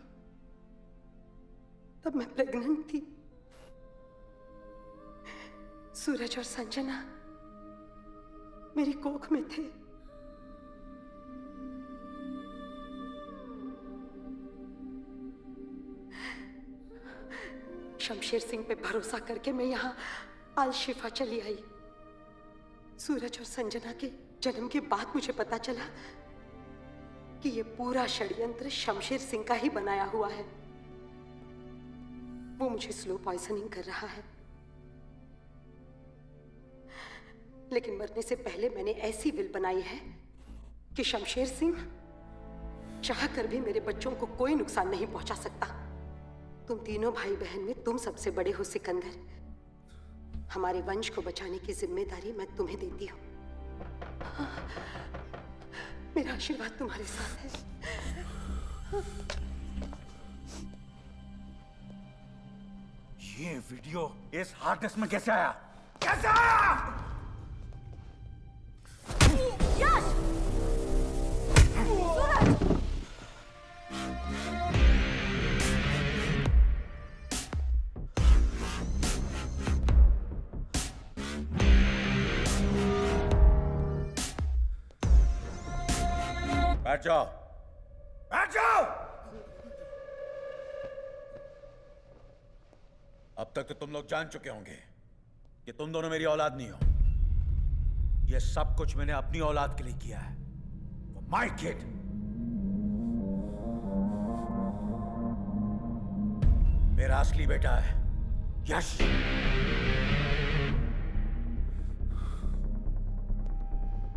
तब मैं प्रेग्नेंट थी। सूरज और संजना मेरी कोख में थे। शमशेर सिंह पे भरोसा करके मैं यहाँ अल शिफा चली आई। सूरज और संजना के जन्म के बाद मुझे पता चला कि ये पूरा षड्यंत्र शमशेर सिंह का ही बनाया हुआ है। वो मुझे स्लो पॉइजनिंग कर रहा है, लेकिन मरने से पहले मैंने ऐसी विल बनाई है कि शमशेर सिंह चाह कर भी मेरे बच्चों को कोई नुकसान नहीं पहुंचा सकता। तुम तीनों भाई बहन में तुम सबसे बड़े हो सिकंदर। हमारे वंश को बचाने की जिम्मेदारी मैं तुम्हें देती हूँ। मेरा आशीर्वाद तुम्हारे साथ है। ये वीडियो इस हार्ड डिस्क में कैसे आया? कैसे आया? यश! बैठ जाओ, बैठ जाओ। अब तक तो तुम लोग जान चुके होंगे कि तुम दोनों मेरी औलाद नहीं हो। ये सब कुछ मैंने अपनी औलाद के लिए किया है। वो माय किड। मेरा असली बेटा है यश।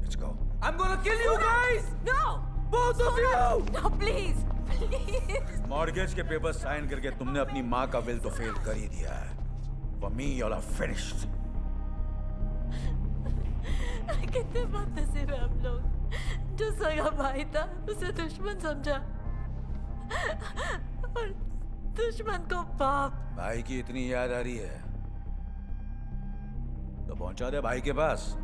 Let's go. I'm gonna kill you guys! No! Both of you! No, please! Please! Mortgage के पेपर साइन करके तुमने अपनी माँ का विल तो फेल कर ही दिया है। For me, you're finished. कितने बदनसीब है हम लोग। जो सगा भाई था उसे दुश्मन समझा और दुश्मन को बाप। भाई की इतनी याद आ रही है तो पहुंचा दे भाई के पास।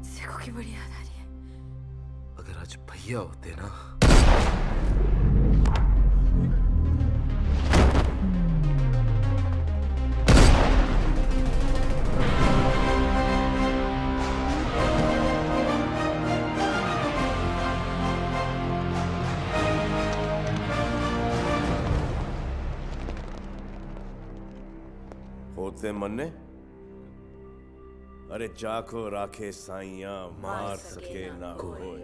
सिखों की बड़ी याद आ रही है। अगर आज भैया होते ना। होते मन्ने, अरे जाको राखे साइया मार सके ना कोई।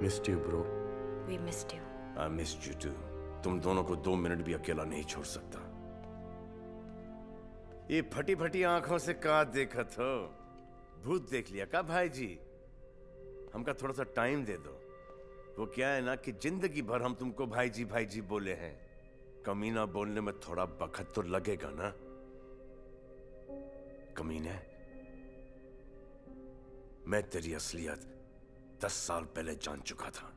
Missed you, bro. We missed you. I missed you too. तुम दोनों को 2 मिनट भी अकेला नहीं छोड़ सकता। ये फटी फटी आंखों से का देखत हो? भूत देख लिया का भाई जी? हमका थोड़ा सा टाइम दे दो। वो क्या है ना कि जिंदगी भर हम तुमको भाई जी बोले हैं। कमीना बोलने में थोड़ा वक्त तो लगेगा ना। कमीने, मैं तेरी असलियत 10 साल पहले जान चुका था,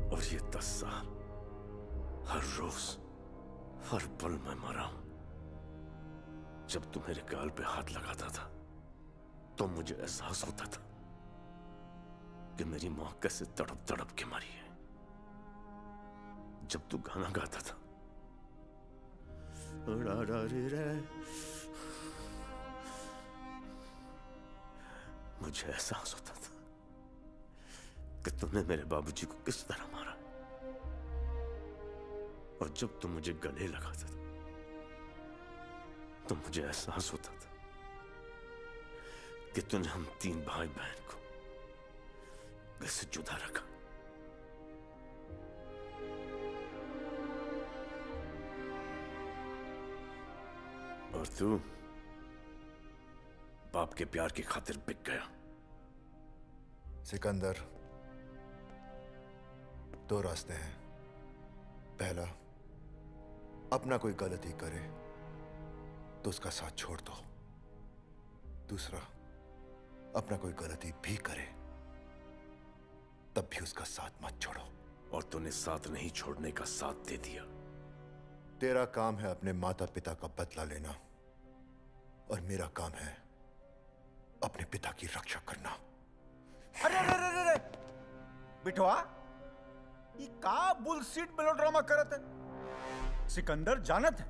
और ये 10 साल हर रोज हर पल में मरा हूं। जब तू मेरे गाल पे हाथ लगाता था तो मुझे एहसास होता था कि मेरी मां कैसे तड़प तड़प के मरी है। जब तू गाना गाता था, मुझे एहसास होता था कि तूने मेरे बाबूजी को किस तरह मारा। और जब तू मुझे गले लगाता था तो मुझे एहसास होता था कि तूने हम 3 भाई बहन को कैसे जुदा रखा। और तू बाप के प्यार की खातिर बिक गया। सिकंदर, 2 रास्ते हैं। पहला, अपना कोई गलती करे तो उसका साथ छोड़ दो। दूसरा, अपना कोई गलती भी करे तब भी उसका साथ मत छोड़ो। और तूने साथ नहीं छोड़ने का साथ दे दिया। तेरा काम है अपने माता पिता का बदला लेना, और मेरा काम है अपने पिता की रक्षा करना। अरे अरे अरे अरे बिठवा, ये का बुलशीट मेलोड्रामा करत है। सिकंदर जानत है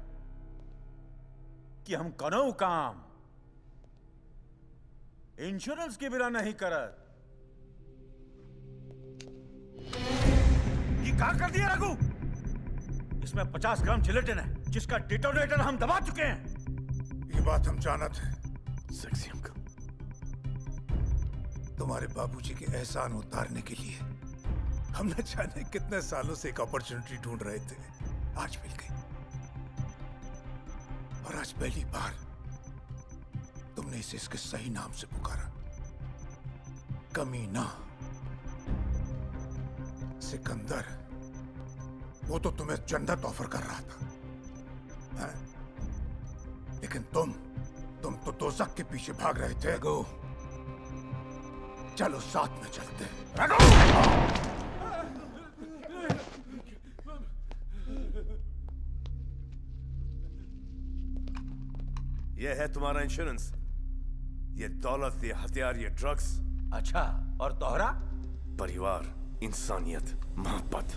कि हम कनो काम इंश्योरेंस के बिना नहीं करत। ये का कर दिया रघु? इसमें 50 ग्राम जिलेटिन है जिसका डिटोनेटर हम दबा चुके हैं। ये बात हम जानत हैं। सेक्सी अंकल, तुम्हारे बाबूजी के एहसान उतारने के लिए हम न जाने कितने सालों से एक अपॉर्चुनिटी ढूंढ रहे थे। आज मिल गई, और आज पहली बार तुमने इसे इसके सही नाम से पुकारा, कमीना। सिकंदर, वो तो तुम्हें जन्नत ऑफर कर रहा था, है? लेकिन तुम तो दोज़ख के पीछे भाग रहे थे। रघु, चलो साथ में चलते हैं। रघु! ये है तुम्हारा इंश्योरेंस। ये दौलत, ये हथियार, ये ड्रग्स। अच्छा, और तोहरा? परिवार, इंसानियत, मोहब्बत।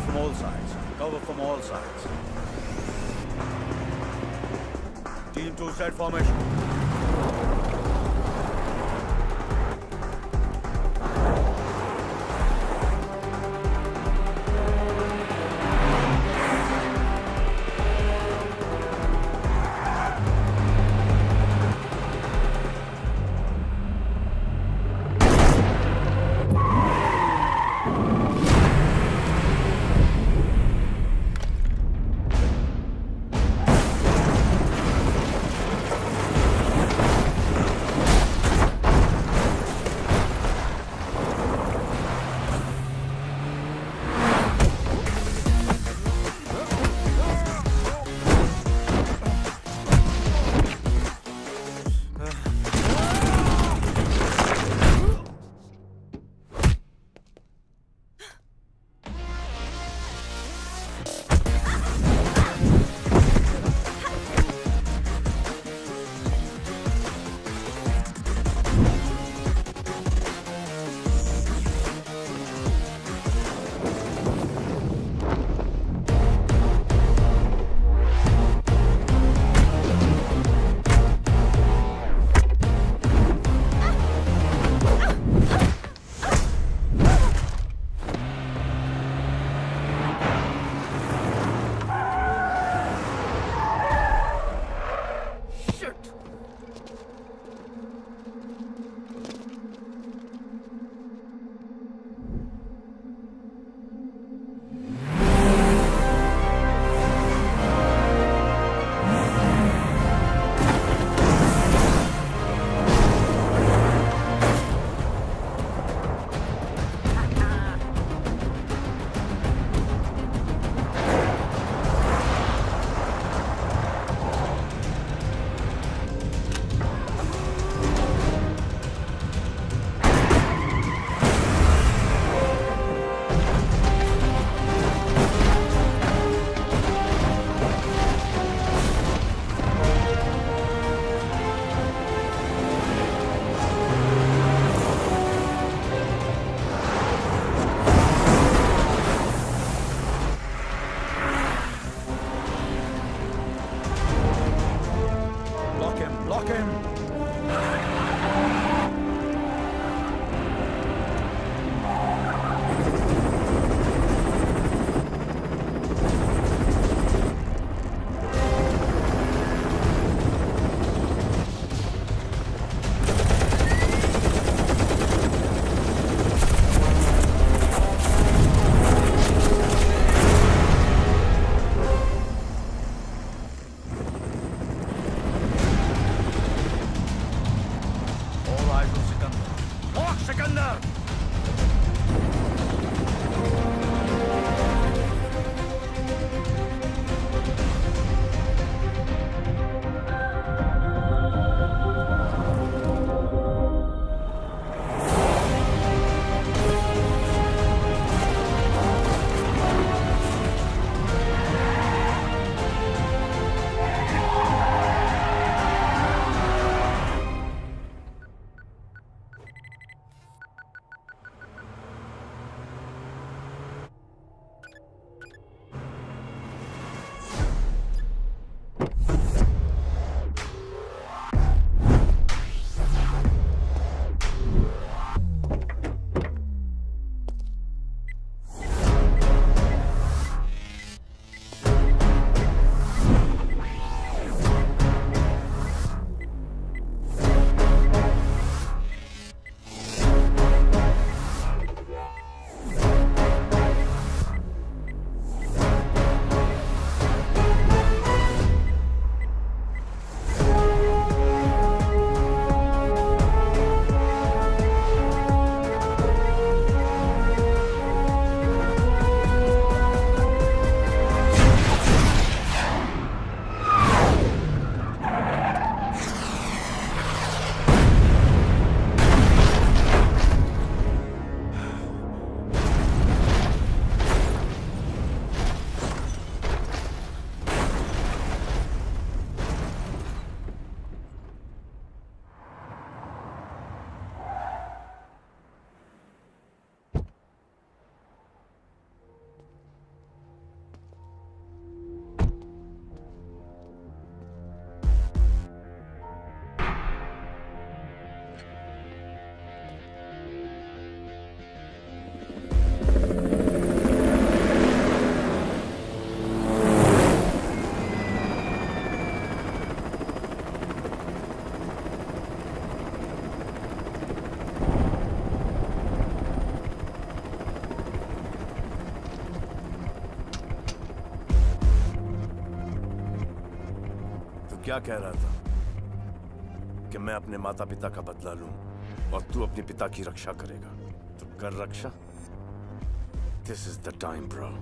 from all sides. Cover from all sides. Team 2 set formation. क्या कह रहा था कि मैं अपने माता पिता का बदला लूं और तू अपने पिता की रक्षा करेगा। तो कर रक्षा। This is the time bro.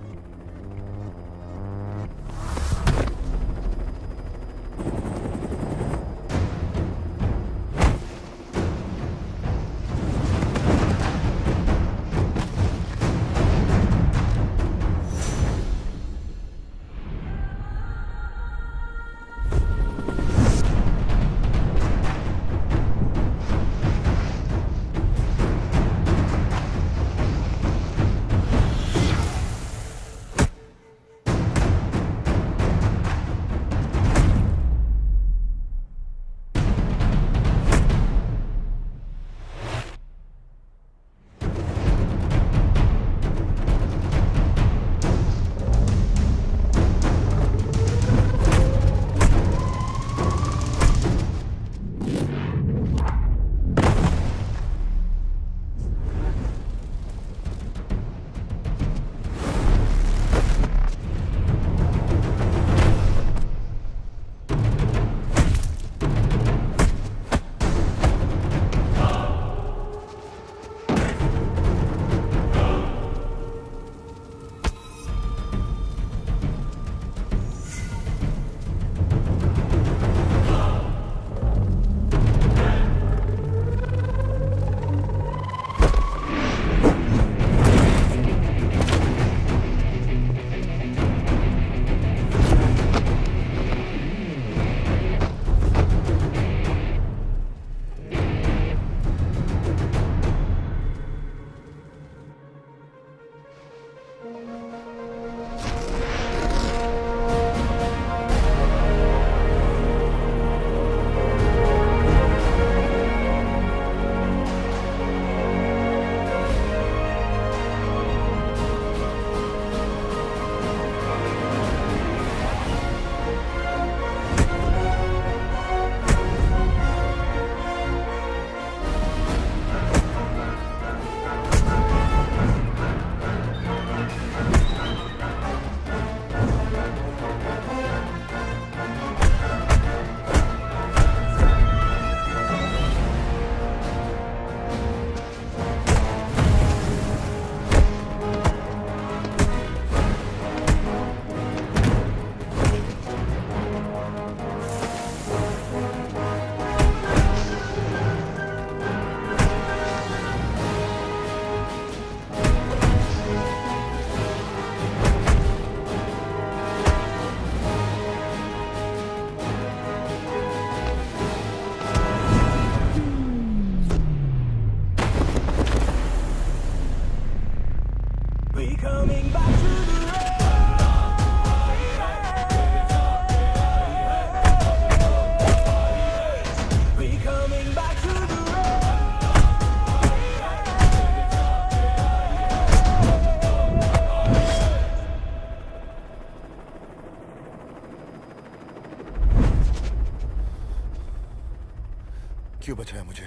क्यों बचाया मुझे?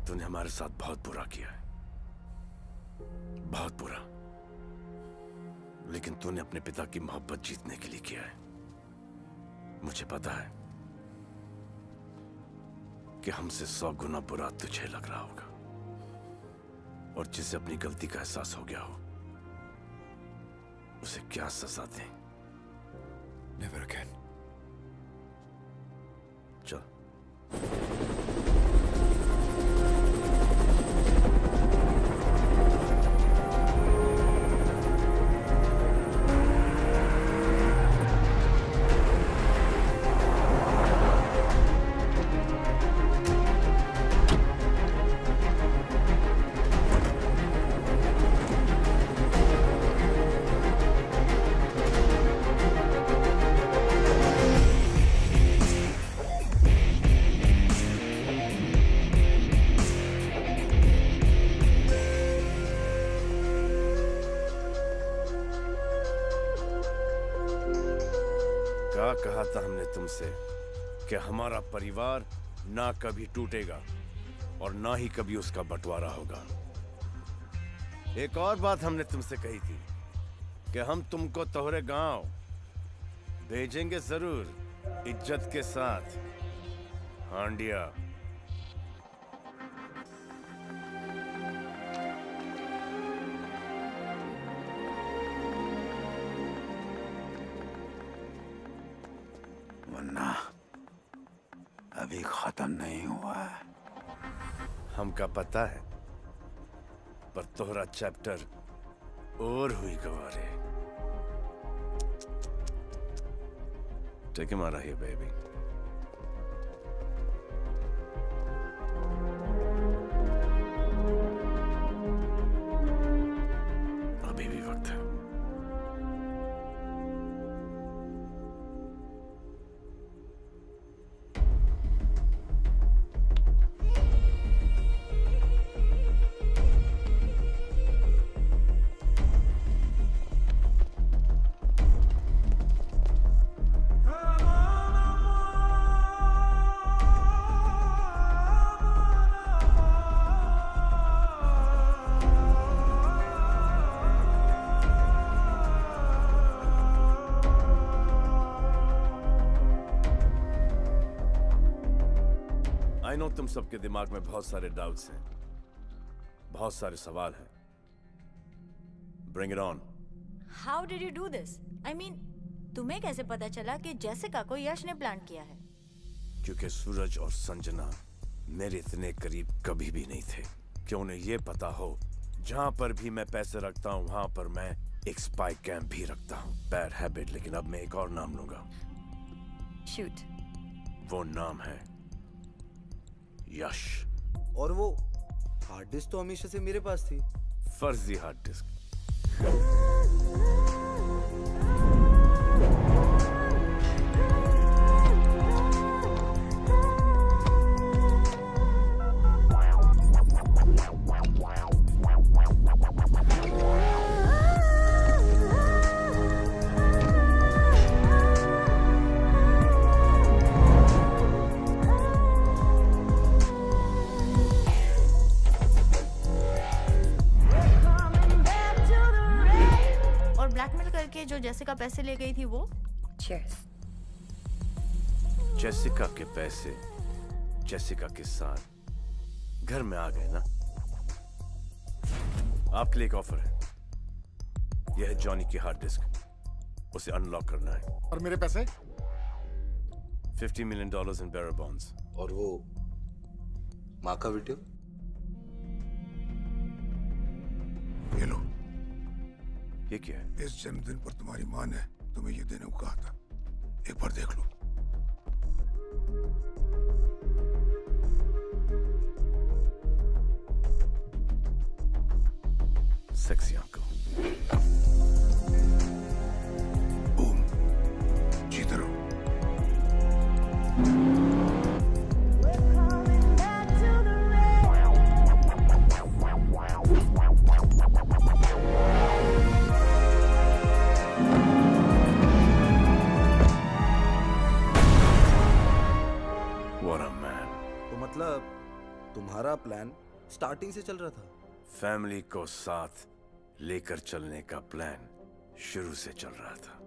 तूने हमारे साथ बहुत बुरा किया है, बहुत बुरा। लेकिन तूने अपने पिता की मोहब्बत जीतने के लिए किया है। मुझे पता है कि हमसे 100 गुना बुरा तुझे लग रहा होगा, और जिसे अपनी गलती का एहसास हो गया हो उसे क्या सजा दें। Never again. चल। क्या कहा था हमने तुमसे कि हमारा परिवार ना कभी टूटेगा और ना ही कभी उसका बंटवारा होगा। एक और बात हमने तुमसे कही थी कि हम तुमको तोहरे गांव भेजेंगे जरूर। इज्जत के साथ हांडिया। वरना अभी खत्म नहीं हुआ है। हमका पता है, पर तोहरा चैप्टर और हुई Gaware. Take him out of here, baby. अभी भी वक्त है। आई नो तुम सबके दिमाग में बहुत सारे डाउट्स हैं, बहुत सारे सवाल हैं। Bring it on. How did you do this? I mean, तुम्हें कैसे पता चला कि जेसिका को यश ने प्लान किया है? क्योंकि सूरज और संजना मेरे इतने करीब कभी भी नहीं थे कि उन्हें यह पता हो जहां पर भी मैं पैसे रखता हूं वहां पर मैं एक स्पाई कैंप भी रखता हूं। बैड हैबिट, लेकिन अब मैं एक और नाम लूंगा। शूट। वो नाम है यश। और वो हार्ड डिस्क तो हमेशा से मेरे पास थी। फर्जी हार्ड डिस्क। ब्लैकमेल करके जो जेसिका पैसे ले गई थी वो? Cheers. जेसिका के पैसे जेसिका के साथ घर में आ गए ना। आपके लिए एक ऑफर है। यह है जॉनी की हार्ड डिस्क, उसे अनलॉक करना है। और मेरे पैसे? $50 million इन बेरर बॉन्ड्स। और वो माँ का वीडियो? ये लो। ये क्या है? इस जन्मदिन पर तुम्हारी माँ ने तुम्हें ये देने को कहा था, एक बार देख लो। Sexy uncle. बूम, जीते रहो। What a man. तो मतलब तुम्हारा प्लान स्टार्टिंग से चल रहा था? फैमिली को साथ लेकर चलने का प्लान शुरू से चल रहा था।